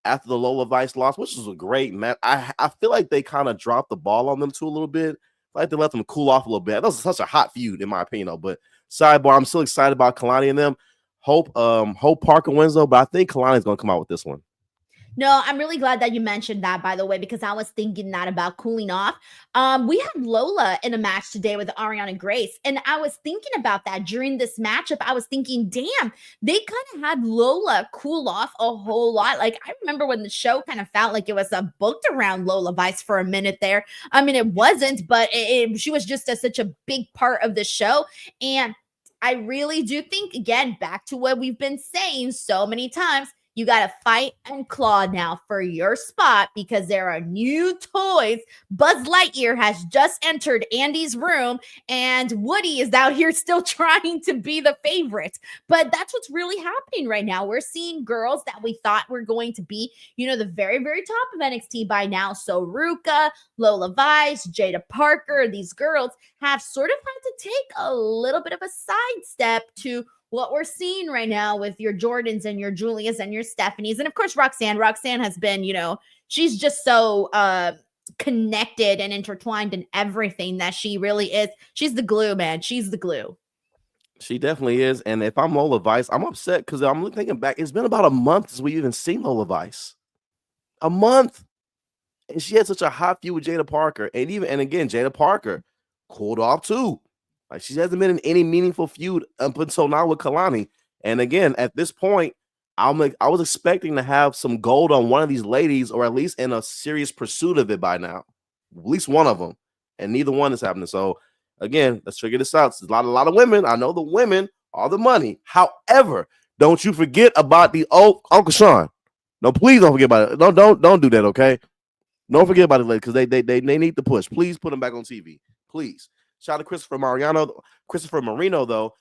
after the Lola Vice loss, which was a great match. I feel like they kind of dropped the ball on them too a little bit. I like they let them cool off a little bit. That was such a hot feud, in my opinion, though. But sidebar, I'm still excited about Kalani and them. Hope Parker wins, though, but I think Kalani's going to come out with this one. No, I'm really glad that you mentioned that, by the way, because I was thinking that about cooling off. We had Lola in a match today with Ariana Grace, and I was thinking about that during this matchup. I was thinking, damn, they kind of had Lola cool off a whole lot. Like, I remember when the show kind of felt like it was booked around Lola Vice for a minute there. I mean, it wasn't, but she was just such a big part of the show. And I really do think, again, back to what we've been saying so many times, you got to fight and claw now for your spot because there are new toys. Buzz Lightyear has just entered Andy's room, and Woody is out here still trying to be the favorite. But that's what's really happening right now. We're seeing girls that we thought were going to be, the very, very top of NXT by now. So Ruka, Lola Vice, Jada Parker, these girls have sort of had to take a little bit of a sidestep to what we're seeing right now with your Jordans and your Julias and your Stephanies. And of course, Roxanne has been, she's just so connected and intertwined in everything that she really is. She's the glue, man. She's the glue. She definitely is. And if I'm Lola Vice, I'm upset because I'm thinking back. It's been about a month since we even seen Lola Vice. A month. And she had such a hot feud with Jada Parker. And again, Jada Parker cooled off too. Like she hasn't been in any meaningful feud up until now with Kalani. And again, at this point, I was expecting to have some gold on one of these ladies, or at least in a serious pursuit of it by now. At least one of them. And neither one is happening. So again, let's figure this out. There's a lot of women. I know the women are the money. However, don't you forget about the Uncle Sean. No, please don't forget about it. Don't do that, okay? Don't forget about it, because they need the push. Please put them back on TV. Please. Shout out to Christopher Marino, though.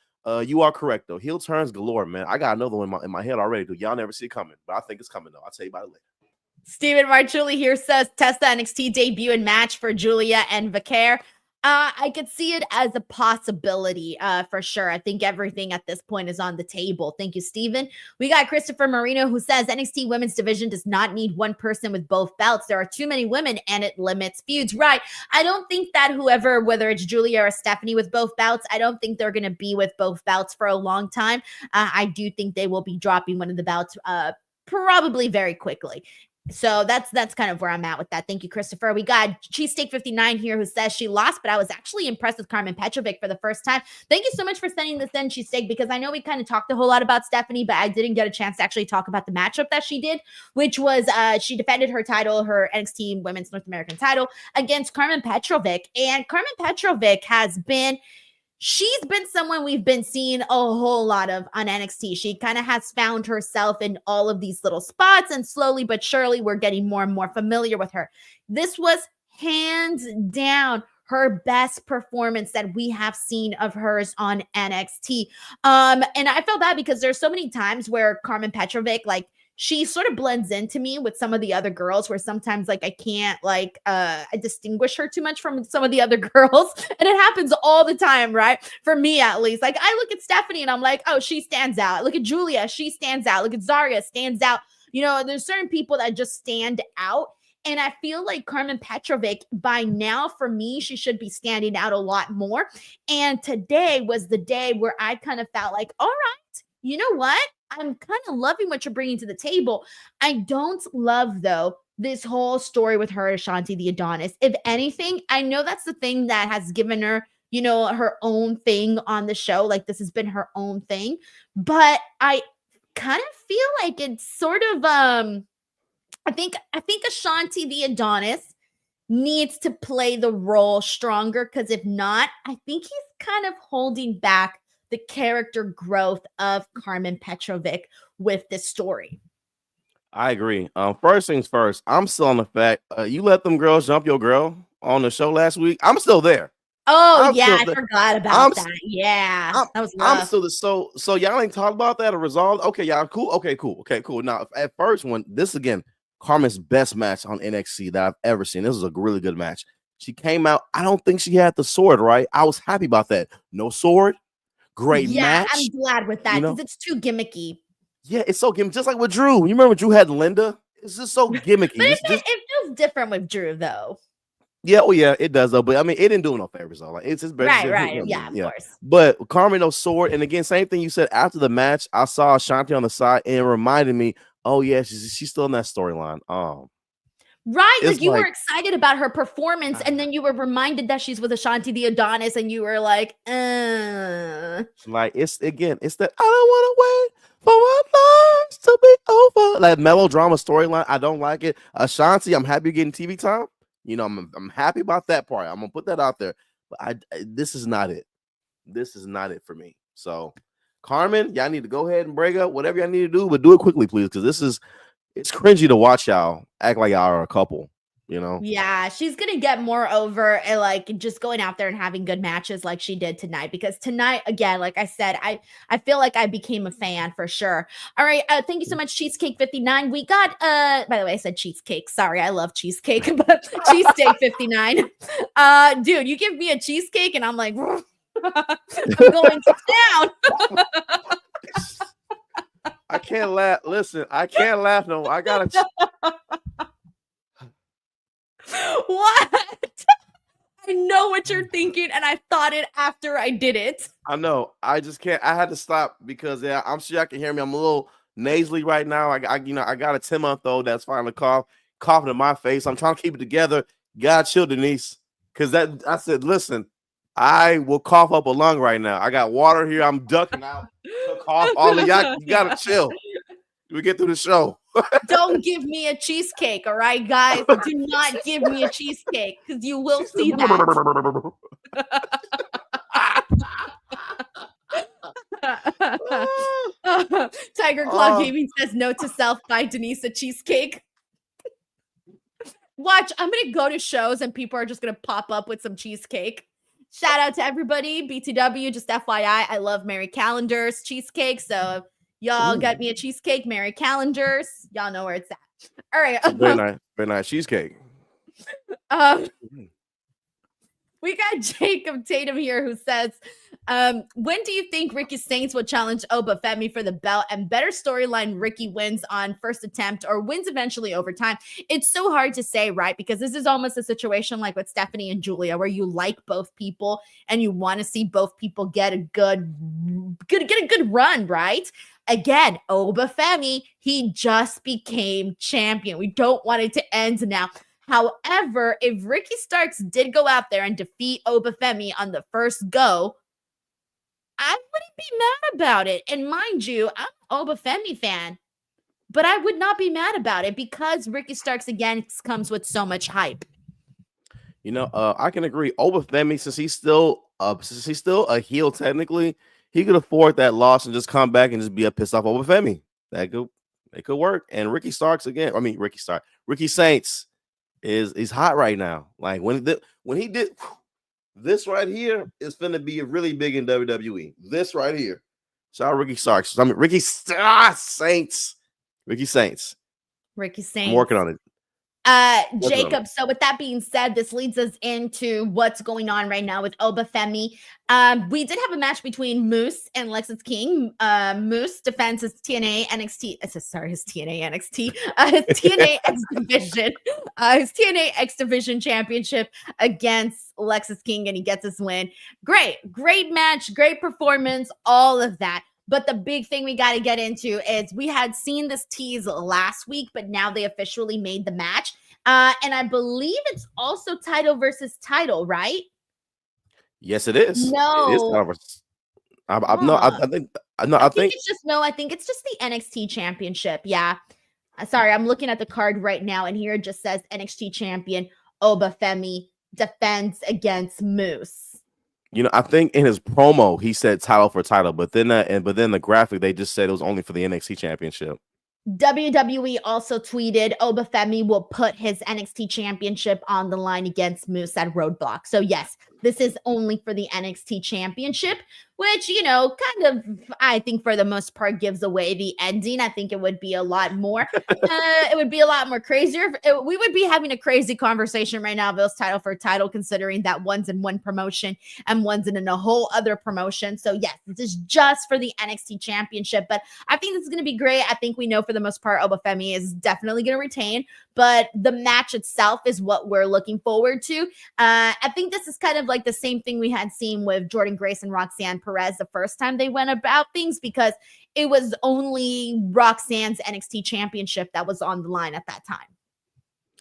You are correct, though. Heel turns galore, man. I got another one in my head already, dude. Y'all never see it coming, but I think it's coming, though. I'll tell you about it later. Steven Marchulli here says, Testa NXT debut and match for Giulia and VAQUER. I could see it as a possibility for sure. I think everything at this point is on the table. Thank you, Steven. We got Christopher Marino who says NXT women's division does not need one person with both belts. There are too many women and it limits feuds. Right. I don't think that whether it's Giulia or Stephanie with both belts, I don't think they're going to be with both belts for a long time. I do think they will be dropping one of the belts probably very quickly. So that's kind of where I'm at with that. Thank you, Christopher. We got Cheesesteak59 here who says she lost, but I was actually impressed with Carmen Petrovic for the first time. Thank you so much for sending this in, Cheesesteak, because I know we kind of talked a whole lot about Stephanie, but I didn't get a chance to actually talk about the matchup that she did, which was she defended her title, her NXT Women's North American title, against Carmen Petrovic. And Carmen Petrovic she's been someone we've been seeing a whole lot of on NXT. She kind of has found herself in all of these little spots, and slowly but surely we're getting more and more familiar with her. This was hands down her best performance that we have seen of hers on NXT. And I felt bad because there's so many times where Carmen Petrovic, she sort of blends into me with some of the other girls where sometimes I can't I distinguish her too much from some of the other girls. And it happens all the time, right? For me, at least. I look at Stephanie and I'm like, oh, she stands out. I look at Giulia, she stands out. Look at Zarya, stands out. There's certain people that just stand out. And I feel like Carmen Petrovic, by now, for me, she should be standing out a lot more. And today was the day where I kind of felt like, all right, you know what? I'm kind of loving what you're bringing to the table. I don't love, though, this whole story with her, Ashanti the Adonis. If anything, I know that's the thing that has given her, you know, her own thing on the show. Like, this has been her own thing. But I kind of feel like it's sort of I think Ashanti the Adonis needs to play the role stronger, because if not, I think he's kind of holding back the character growth of Carmen Petrovic with this story. I agree. First things first, I'm still on the fact you let them girls jump your girl on the show last week. I'm still there. Oh, yeah, I forgot about that. Yeah, that was rough. I'm still so y'all ain't talk about that or resolved. Okay, y'all cool. Okay, cool. Now, at first, when this again, Carmen's best match on NXT that I've ever seen. This was a really good match. She came out. I don't think she had the sword, right? I was happy about that. No sword. Great match. I'm glad with that, because it's too gimmicky. Yeah, it's so gimmicky. Just like with Drew. You remember Drew had Linda? It's just so gimmicky. But it feels different with Drew, though. Yeah, well, yeah, it does though. But I mean, it didn't do no favors though. Like, it's just better. Right. Yeah, of course. But Carmen, no sword, and again, same thing you said after the match. I saw Ashanti on the side, and it reminded me, oh yeah, she's still in that storyline. Right, like you were excited about her performance, and then you were reminded that she's with Ashanti the Adonis, and you were like, Like, it's that I don't want to wait for our lives to be over. Like melodrama storyline, I don't like it. Ashanti, I'm happy you're getting TV time. You know, I'm happy about that part. I'm gonna put that out there. But this is not it. This is not it for me. So, Carmen, y'all need to go ahead and break up whatever y'all need to do, but do it quickly, please, because it's cringy to watch y'all act like y'all are a couple. You know? Yeah, she's gonna get more over and like just going out there and having good matches like she did tonight. Because tonight, again, like I said, I feel like I became a fan for sure. All right, thank you so much, Cheesecake 59. We got by the way, I said cheesecake. Sorry, I love cheesecake, but Cheesesteak 59. Dude, you give me a cheesecake and I'm like, I'm going to town. I can't laugh. Listen, I can't laugh. No, I gotta. What? I know what you're thinking, and I thought it after I did it. I know. I just can't. I had to stop because I'm sure y'all can hear me. I'm a little nasally right now. I got a 10-month-old that's finally coughing in my face. I'm trying to keep it together. God chill, Denise, because I said, listen, I will cough up a lung right now. I got water here. I'm ducking out to cough. All of y'all, you gotta chill. We get through the show. Don't give me a cheesecake, all right, guys? Do not give me a cheesecake, because you will see that. Tiger Claw Gaming says note to self, buy Denise a cheesecake. Watch, I'm gonna go to shows and people are just gonna pop up with some cheesecake. Shout out to everybody. BTW, just FYI, I love Mary Calendar's cheesecake, so y'all got me a cheesecake, Mary Calendar's. Y'all know where it's at. All right. Very nice cheesecake. We got Jacob Tatum here who says, when do you think Ricky Saints will challenge Oba Femi for the belt? And better storyline, Ricky wins on first attempt or wins eventually over time. It's so hard to say, right? Because this is almost a situation like with Stephanie and Giulia, where you like both people and you want to see both people get a good run, right? Again, Oba Femi, he just became champion. We don't want it to end now. However, if Ricky Starks did go out there and defeat Oba Femi on the first go, I wouldn't be mad about it. And mind you, I'm an Oba Femi fan, but I would not be mad about it because Ricky Starks, again, comes with so much hype. You know, I can agree. Oba Femi, since he's still a heel technically, he could afford that loss and just come back and just be a pissed off Oba Femi. It could work. And Ricky Saints is hot right now. Like when he did this right here is finna be really big in WWE. This right here. Shout out Ricky Starks. I mean Ricky Saints. I'm working on it. Jacob, so with that being said, this leads us into what's going on right now with Oba Femi. We did have a match between Moose and Lexus King. Moose defends his TNA NXT. His TNA NXT. His TNA X Division. His TNA X Division Championship against Lexus King, and he gets his win. Great match, great performance, all of that. But the big thing we got to get into is we had seen this tease last week, but now they officially made the match. And I believe it's also title versus title, right? Yes, it is. No. It is title versus. I think it's just the NXT championship. Yeah. Sorry, I'm looking at the card right now, and here it just says NXT champion Oba Femi defends against Moose. I think in his promo he said title for title, but then the graphic they just said it was only for the NXT championship. WWE also tweeted Oba Femi will put his NXT championship on the line against Moose at Roadblock. So yes, this is only for the NXT championship, which, kind of, I think for the most part gives away the ending. I think it would be a lot more, it would be a lot more crazier. We would be having a crazy conversation right now if it was title for title, considering that one's in one promotion and one's in a whole other promotion. So yes, this is just for the NXT championship, but I think this is going to be great. I think we know for the most part, Oba Femi is definitely going to retain, but the match itself is what we're looking forward to. I think this is kind of like the same thing we had seen with Jordynne Grace and Roxanne Perez the first time they went about things, because it was only Roxanne's NXT championship that was on the line at that time.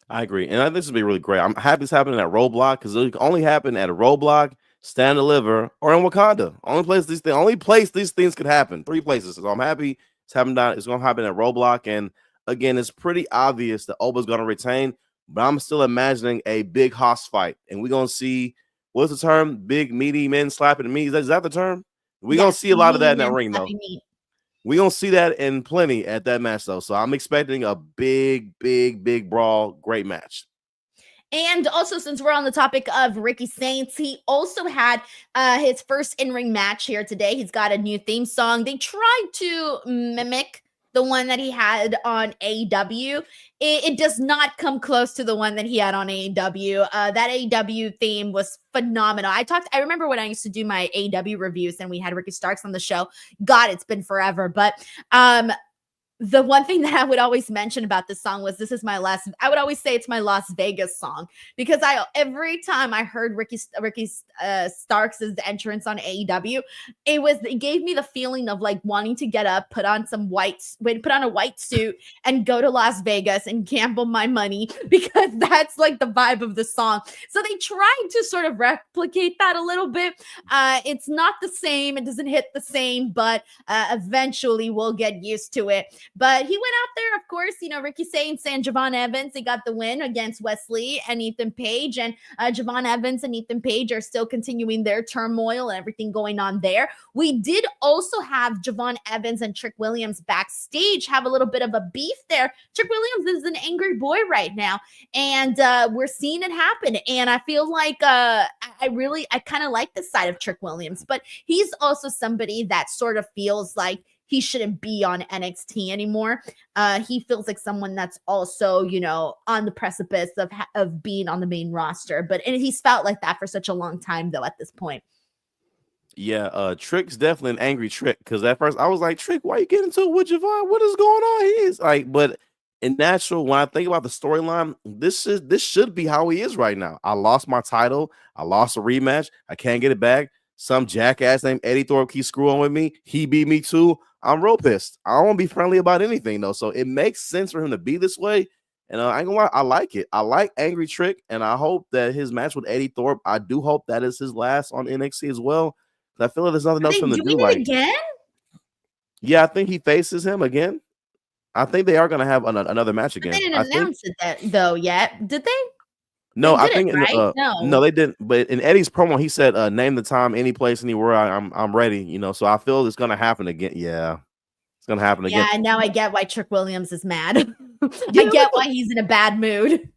I agree. And I think this would be really great. I'm happy it's happening at Roadblock, because it can only happen at a Roadblock, Stand and Deliver, or in Wakanda. Only place these things could happen. 3 places. So I'm happy it's happening down. It's going to happen at Roadblock. And again, it's pretty obvious that Oba's going to retain, but I'm still imagining a big hoss fight. And we're going to see, what's the term? Big, meaty men slapping me. Is that the term? We're going to see a lot of that in that ring, though. We're going to see that in plenty at that match, though. So I'm expecting a big, big, big brawl. Great match. And also, since we're on the topic of Ricky Saints, he also had his first in-ring match here today. He's got a new theme song. They tried to mimic the one that he had on AEW. It does not come close to the one that he had on AEW. That AEW theme was phenomenal. I remember when I used to do my AEW reviews and we had Ricky Starks on the show. God, it's been forever. But the one thing that I would always mention about this song was I would always say it's my Las Vegas song, because every time I heard Ricky Starks' entrance on AEW, it gave me the feeling of like wanting to get up, put on a white suit and go to Las Vegas and gamble my money, because that's like the vibe of the song. So they tried to sort of replicate that a little bit. It's not the same. It doesn't hit the same, but eventually we'll get used to it. But he went out there, of course, Ricky Saints and Javon Evans, they got the win against Wesley and Ethan Page. And Javon Evans and Ethan Page are still continuing their turmoil and everything going on there. We did also have Javon Evans and Trick Williams backstage have a little bit of a beef there. Trick Williams is an angry boy right now, and we're seeing it happen. And I feel like I kind of like this side of Trick Williams, but he's also somebody that sort of feels like he shouldn't be on NXT anymore. He feels like someone that's also, on the precipice of being on the main roster. And he's felt like that for such a long time, though, at this point. Yeah, Trick's definitely an angry Trick, because at first I was like, Trick, why you getting into it with Javon? What is going on? He's like, but in natural, when I think about the storyline, this should be how he is right now. I lost my title. I lost a rematch. I can't get it back. Some jackass named Eddie Thorpe keeps screwing with me. He beat me too. I'm real pissed. I don't want to be friendly about anything, though. So it makes sense for him to be this way. And I ain't gonna lie, I like it. I like Angry Trick, and I hope that his match with Eddie Thorpe, I do hope that is his last on NXT as well. I feel like there's nothing else for him to do. Like again? Yeah, I think he faces him again. I think they are gonna have another match again. They didn't announce it though yet, did they? No, I think no, they didn't. But in Eddie's promo, he said, "Name the time, any place, anywhere. I'm ready." So I feel it's gonna happen again. Yeah, it's gonna happen again. Yeah, and now I get why Trick Williams is mad. I get why he's in a bad mood.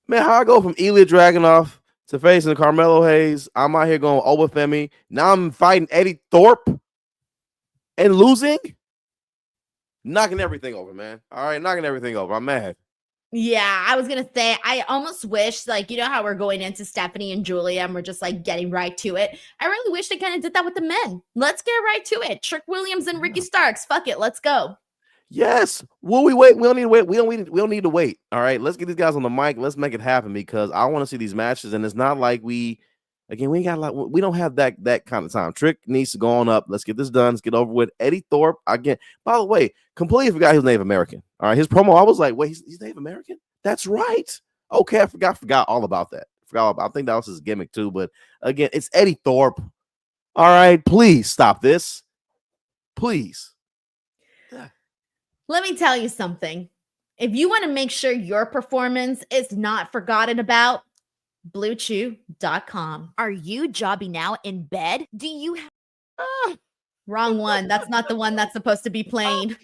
Man, how I go from Ilya Dragunov to facing Carmelo Hayes? I'm out here going Oba Femi. Now I'm fighting Eddie Thorpe and losing, knocking everything over, man. All right, knocking everything over. I'm mad. Yeah, I was gonna say, I almost wish, like, you know how we're going into Stephanie and Julia and we're just like getting right to it. I really wish they kind of did that with the men. Let's get right to it. Trick Williams and Ricky Starks. Fuck it, let's go. Yes. Will we wait? We don't need to wait. We don't need to wait. All right. Let's get these guys on the mic. Let's make it happen because I want to see these matches. And it's not like we ain't got like we don't have that kind of time. Trick needs to go on up. Let's get this done. Let's get over with. Eddie Thorpe again. By the way, completely forgot he was Native American. All right. His promo, I was like, wait, he's Native American? That's right. Okay, I forgot all about that. I think that was his gimmick too. But again, it's Eddie Thorpe. All right, please stop this. Please. Let me tell you something. If you want to make sure your performance is not forgotten about, BlueChew.com. Are you jobbing out in bed? Do you have... wrong one. That's not the one that's supposed to be playing.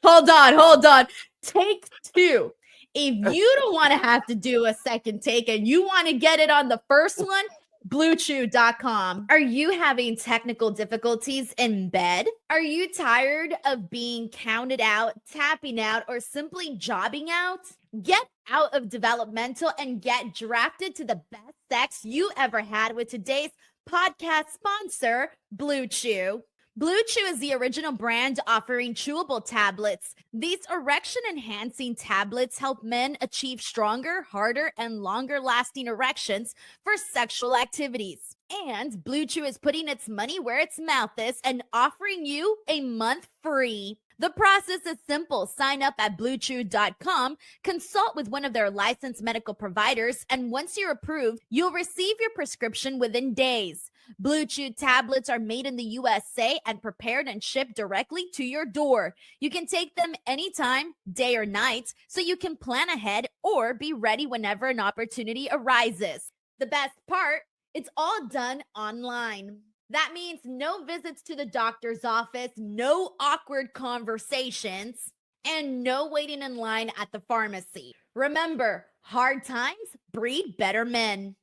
Hold on. Take two. If you don't want to have to do a second take and you want to get it on the first one, BlueChew.com. Are you having technical difficulties in bed? Are you tired of being counted out, tapping out, or simply jobbing out? Get out of developmental and get drafted to the best sex you ever had with today's podcast sponsor, Blue Chew. Blue Chew is the original brand offering chewable tablets. These erection-enhancing tablets help men achieve stronger, harder, and longer-lasting erections for sexual activities. And Blue Chew is putting its money where its mouth is and offering you a month free. The process is simple. Sign up at BlueChew.com, consult with one of their licensed medical providers, and once you're approved, you'll receive your prescription within days. Blue Chew tablets are made in the USA and prepared and shipped directly to your door. You can take them anytime, day or night, so you can plan ahead or be ready whenever an opportunity arises. The best part, it's all done online. That means no visits to the doctor's office, no awkward conversations, and no waiting in line at the pharmacy. Remember, hard times breed better men.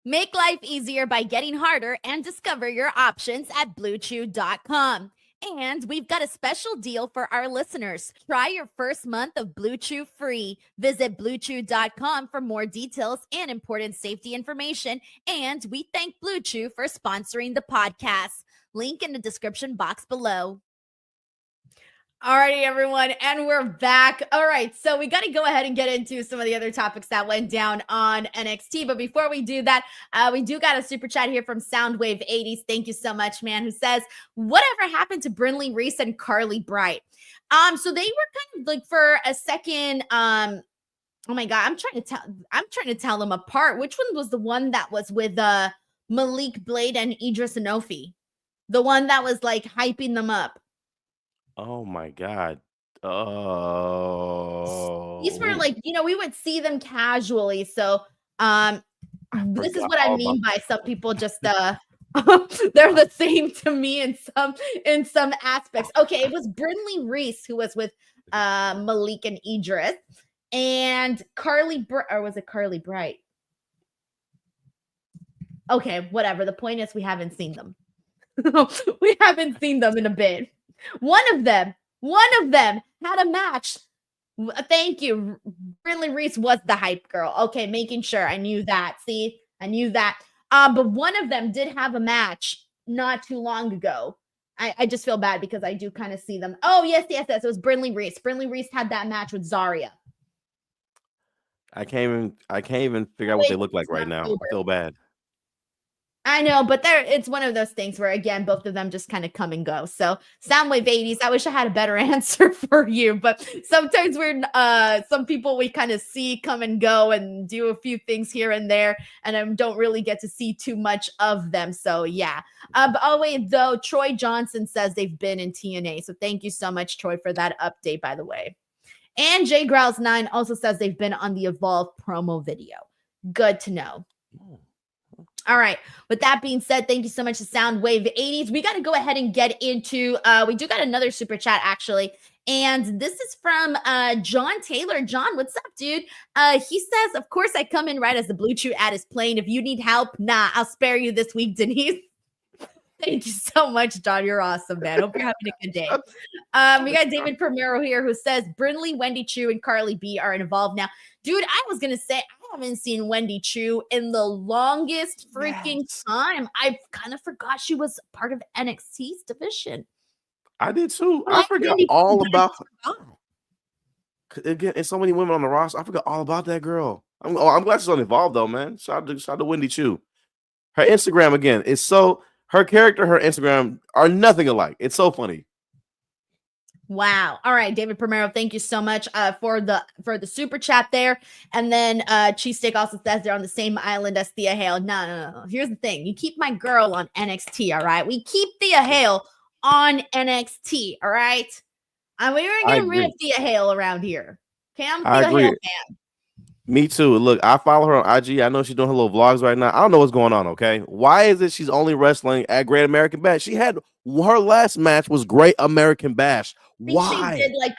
Make life easier by getting harder and discover your options at BlueChew.com. And we've got a special deal for our listeners. Try your first month of Blue Chew free. Visit BlueChew.com for more details and important safety information. And we thank Blue Chew for sponsoring the podcast. Link in the description box below. Alrighty, everyone, and we're back. All right, so we got to go ahead and get into some of the other topics that went down on NXT. But before we do that, we do got a super chat here from Soundwave 80s. Thank you so much, man, who says, whatever happened to Brindley Reese and Carly Bright? So they were kind of like for a second, oh my God, I'm trying to tell them apart. Which one was the one that was with Malik Blade and Idris Enofi? The one that was like hyping them up. Oh my God. Oh. These were like, we would see them casually. So this is what I mean by some people just they're the same to me in some aspects. Okay, it was Brindley Reese who was with Malik and Idris, and or was it Carly Bright? Okay, whatever. The point is we haven't seen them. We haven't seen them in a bit. One of them had a match. Thank you. Brindley Reese was the hype girl. Okay, making sure. I knew that. See, I knew that. But one of them did have a match not too long ago. I just feel bad because I do kind of see them. Oh, yes. It was Brindley Reese. Brindley Reese had that match with Zarya. I can't even figure out what they look like right now. I feel bad. I know, but it's one of those things where, again, both of them just kind of come and go. So Soundwave 80s, I wish I had a better answer for you, but sometimes some people we kind of see come and go and do a few things here and there, and I don't really get to see too much of them. So yeah. But though, Troy Johnson says they've been in TNA. So thank you so much, Troy, for that update, by the way. And J Growls 9 also says they've been on the Evolve promo video. Good to know. All right. With that being said, thank you so much to Soundwave 80s. We got to go ahead and get into, we do got another super chat actually. And this is from John Taylor. John, what's up, dude? He says, of course, I come in right as the Blue Chew ad is playing. If you need help, nah, I'll spare you this week, Denise. Thank you so much, John. You're awesome, man. Hope you're having a good day. We got David Primero here who says Brinley, Wendy Chu, and Carly B are involved now. Dude, I was gonna say I haven't seen Wendy Chu in the longest freaking Yes. time. I kind of forgot she was part of NXT's division. I did too. I I like forgot Wendy Chu, all but I about just forgot. again, and so many women on the roster. I forgot all about that girl. I'm glad she's on involved though, man. Shout out to Wendy Chu. Her Instagram again is so her character, her Instagram are nothing alike. It's so funny. Wow. All right, David Primero, thank you so much for the super chat there. And then Cheesesteak also says they're on the same island as Thea Hale. No. Here's the thing. You keep my girl on NXT, all right? We keep Thea Hale on NXT, all right? And we weren't I getting rid of agree. Thea Hale around here. Okay, I'm a I Thea Hale agree. fan. Me too. Look, I follow her on IG. I know she's doing her little vlogs right now. I don't know what's going on. Okay, why is it she's only wrestling at Great American Bash? She had her last match was Great American Bash. I think she Why? did like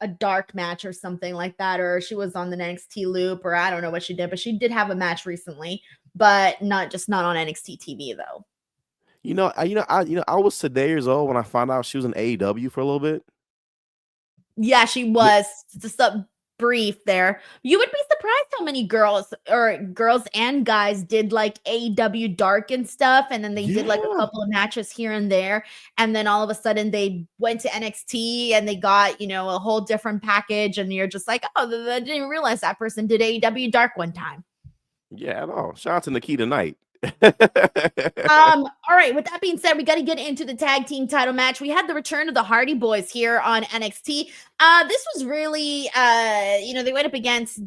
a dark match or something like that, or she was on the NXT loop, or I don't know what she did, but she did have a match recently, but not on NXT TV though. I was today years old when I found out she was in AEW for a little bit. Yeah, she was just a brief there. You would be surprised how many girls and guys did like AEW Dark and stuff, and then they did like a Yeah, couple of matches here and there, and then all of a sudden they went to NXT and they got a whole different package, and you're just like, oh, I didn't realize that person did AEW Dark one time. yeah, at all. Shout out to Nikita Knight. All right. With that being said, we got to get into the tag team title match. We had the return of the Hardy Boys here on NXT. This was really, they went up against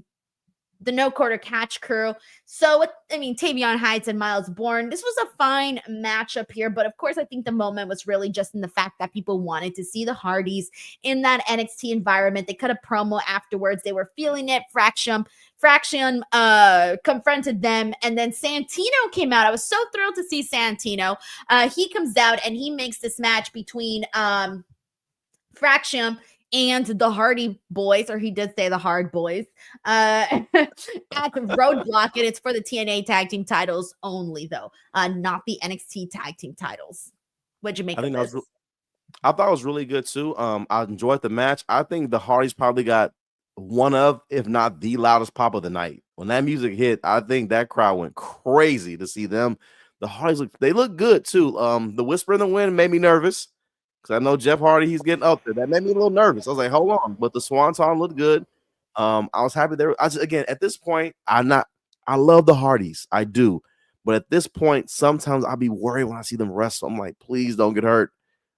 the No Quarter Catch Crew. So, Tavion Heights and Miles Bourne. This was a fine matchup here, but of course, I think the moment was really just in the fact that people wanted to see the Hardys in that NXT environment. They cut a promo afterwards. They were feeling it. Fraction confronted them, and then Santino came out. I was so thrilled to see Santino. He comes out and he makes this match between Fraction and the Hardy Boys, or he did say the Hard Boys, at Roadblock, and it's for the TNA tag team titles only, though, not the NXT tag team titles. What'd you make of this? I thought it was really good too. I enjoyed the match. I think the Hardys probably got one of, if not the loudest pop of the night. When that music hit, I think that crowd went crazy to see them. The Hardys look good too. The Whisper in the Wind made me nervous because I know Jeff Hardy, he's getting up there. That made me a little nervous. I was like, hold on, but the Swanton looked good. I was happy there. Again, at this point, I love the Hardys, I do, but at this point, sometimes I'll be worried when I see them wrestle. I'm like, please don't get hurt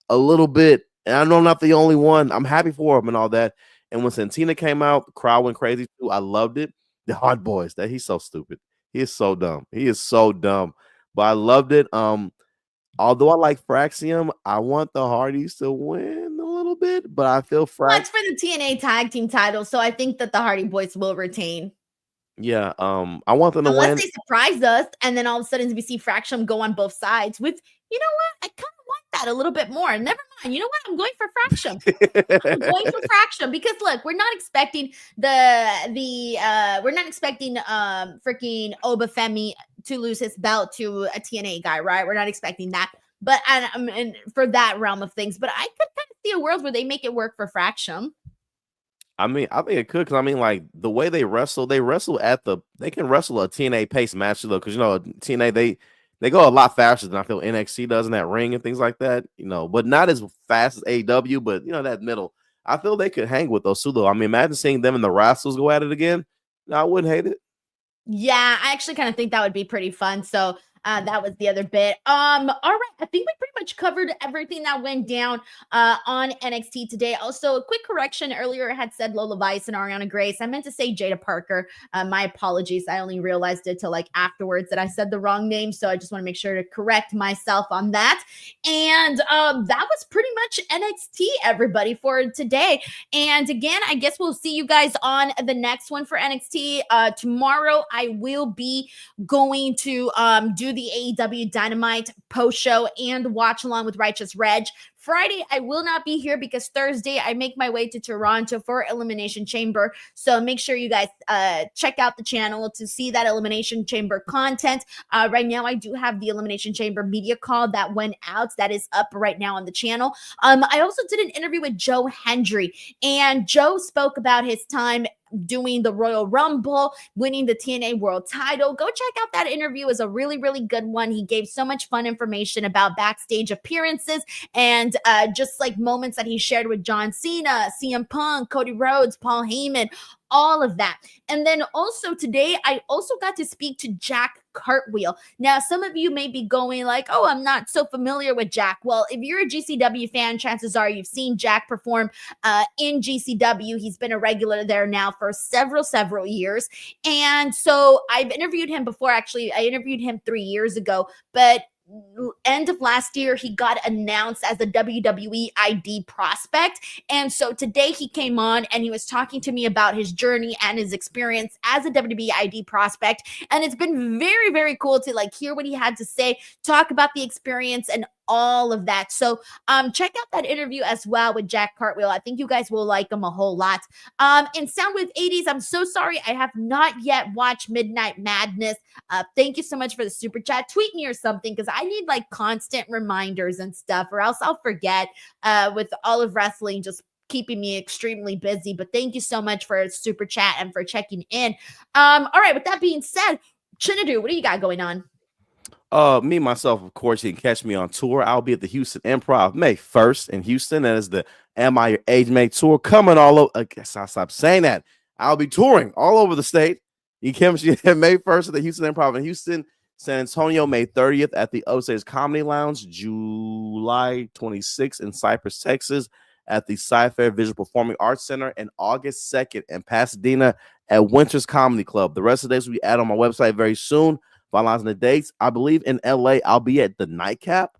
a little bit. And I know I'm not the only one. I'm happy for him and all that. And when Santina came out, the crowd went crazy too. I loved it. The Hard Boys, that he's so stupid. He is so dumb. He is so dumb. But I loved it. Although I like Fraxium, I want the Hardys to win a little bit, but I feel It's for the TNA tag team title, so I think that the Hardy Boys will retain. Yeah, I want them to Unless win. they surprise us, and then all of a sudden we see Fraction go on both sides with, you know what? I kind of want that a little bit more. Never mind. You know what? I'm going for Fraction. I'm going for Fraction because look, we're not expecting freaking Oba Femi to lose his belt to a TNA guy, right? We're not expecting that. But and for that realm of things, but I could kind of see a world where they make it work for Fraction. I mean, I think it could because I mean, like the way they wrestle at they can wrestle a TNA pace match though, because TNA they go a lot faster than I feel NXT does in that ring and things like that, but not as fast as AW, but that middle. I feel they could hang with those two though. I mean, imagine seeing them and the Rascals go at it again. No, I wouldn't hate it. Yeah, I actually kind of think that would be pretty fun. So that was the other bit. All right. I think we pretty much covered everything that went down on NXT today. Also, a quick correction. Earlier, I had said Lola Vice and Ariana Grace. I meant to say Jada Parker. My apologies. I only realized it till like afterwards that I said the wrong name. So I just want to make sure to correct myself on that. And that was pretty much NXT, everybody, for today. And again, I guess we'll see you guys on the next one for NXT. Tomorrow, I will be going to do the AEW Dynamite post show and watch along with Righteous Reg. Friday, I will not be here because Thursday I make my way to Toronto for Elimination Chamber. So make sure you guys check out the channel to see that Elimination Chamber content. Right now, I do have the Elimination Chamber media call that went out. That is up right now on the channel. I also did an interview with Joe Hendry, and Joe spoke about his time doing the Royal Rumble, winning the TNA World title. Go check out that interview. It's a really, really good one. He gave so much fun information about backstage appearances and just like moments that he shared with John Cena, CM Punk, Cody Rhodes, Paul Heyman, all of that. And then also today, I also got to speak to Jack Cartwheel. Now, some of you may be going like, oh, I'm not so familiar with Jack. Well, if you're a GCW fan, chances are you've seen Jack perform in GCW. He's been a regular there now for several years. And so I've interviewed him before. Actually, I interviewed him 3 years ago, but end of last year, he got announced as a WWE ID prospect. And so today he came on and he was talking to me about his journey and his experience as a WWE ID prospect. And it's been very, very cool to like hear what he had to say, talk about the experience and all of that. So check out that interview as well with Jack Cartwheel. I think you guys will like him a whole lot. In Sound with 80s, I'm so sorry I have not yet watched Midnight Madness. Thank you so much for the super chat. Tweet me or something because I need like constant reminders and stuff or else I'll forget with all of wrestling just keeping me extremely busy. But thank you so much for super chat and for checking in. All right, with that being said, Chinedu, what do you got going on? Me, myself, of course, you can catch me on tour. I'll be at the Houston Improv May 1st in Houston. That is the Am I Your Age Mate tour coming all over. I guess I'll stop saying that. I'll be touring all over the state. You can catch me May 1st at the Houston Improv in Houston, San Antonio, May 30th at the Osage Comedy Lounge, July 26th in Cypress, Texas at the Sci-Fair Visual Performing Arts Center, and August 2nd in Pasadena at Winters Comedy Club. The rest of the days will be added on my website very soon. Finalizing the dates. I believe in LA, I'll be at the Nightcap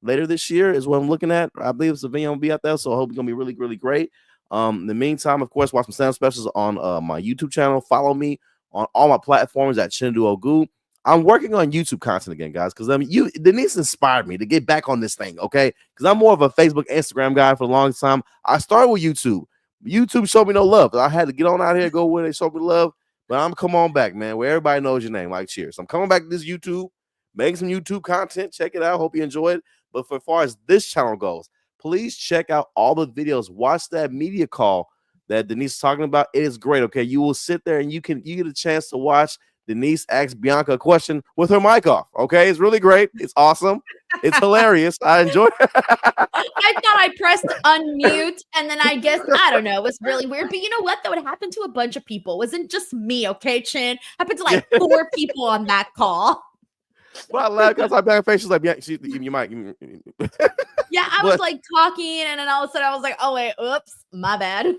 later this year, is what I'm looking at. I believe it's a venue will be out there, so I hope it's gonna be really, really great. In the meantime, of course, watch some stand specials on my YouTube channel. Follow me on all my platforms at Chinedu Ogu. I'm working on YouTube content again, guys, because Denise inspired me to get back on this thing, okay? Because I'm more of a Facebook, Instagram guy for a long time. I started with YouTube. YouTube showed me no love. I had to get on out here, go where they showed me love. But I'm come on back, man, where everybody knows your name. Like, cheers. I'm coming back to this YouTube, making some YouTube content. Check it out. Hope you enjoy it. But for as far as this channel goes, please check out all the videos. Watch that media call that Denise is talking about. It is great. Okay, you will sit there and you get a chance to watch Denise ask Bianca a question with her mic off. Okay, it's really great. It's awesome. It's hilarious. I enjoy it. I thought I pressed unmute and then I guess, I don't know, it was really weird. But you know what? Though it happened to a bunch of people. It wasn't just me, okay, Chin? It happened to like 4 people on that call. Well, I laughed because I back face. She's like, yeah, you might. Yeah, I was like talking and then all of a sudden I was like, oh wait, oops, my bad.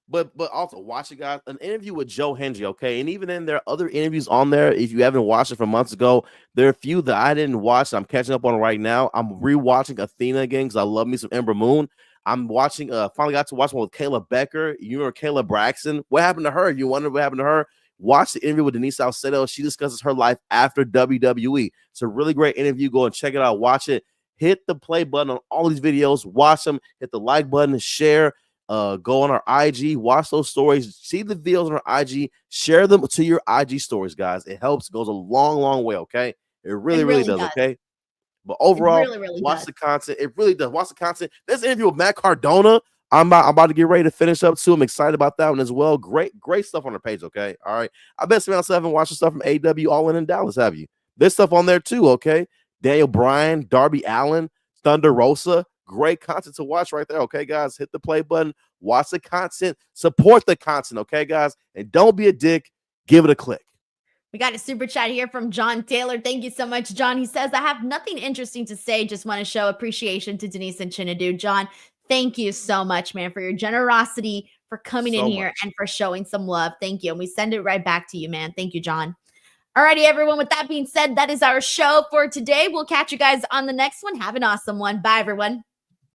But also watch it, guys. An interview with Joe Hendry, okay? And even then, there are other interviews on there. If you haven't watched it from months ago, there are a few that I didn't watch. I'm catching up on right now. I'm rewatching Athena again because I love me some Ember Moon. I'm watching. Finally got to watch one with Kayla Becker. You remember Kayla Braxton? What happened to her? You wonder what happened to her? Watch the interview with Denise Salcedo. She discusses her life after WWE. It's a really great interview. Go and check it out. Watch it. Hit the play button on all these videos. Watch them. Hit the like button. Share. Go on our IG, watch those stories, see the videos on our IG, share them to your IG stories, guys. It helps, goes a long way, okay? It really does, okay? But overall, watch the content. It really does. Watch the content. There's an interview with Matt Cardona. I'm about to get ready to finish up too. I'm excited about that one as well. Great stuff on our page, okay? All right. I bet some else haven't watched the stuff from AW All In Dallas, have you? There's stuff on there too, okay? Daniel Bryan, Darby Allin, Thunder Rosa. Great content to watch right there. Okay, guys, hit the play button, watch the content, support the content. Okay, guys, and don't be a dick. Give it a click. We got a super chat here from John Taylor. Thank you so much, John. He says, I have nothing interesting to say. Just want to show appreciation to Denise and Chinedu. John, thank you so much, man, for your generosity, for coming in here and for showing some love. Thank you. And we send it right back to you, man. Thank you, John. Alrighty, everyone. With that being said, that is our show for today. We'll catch you guys on the next one. Have an awesome one. Bye, everyone.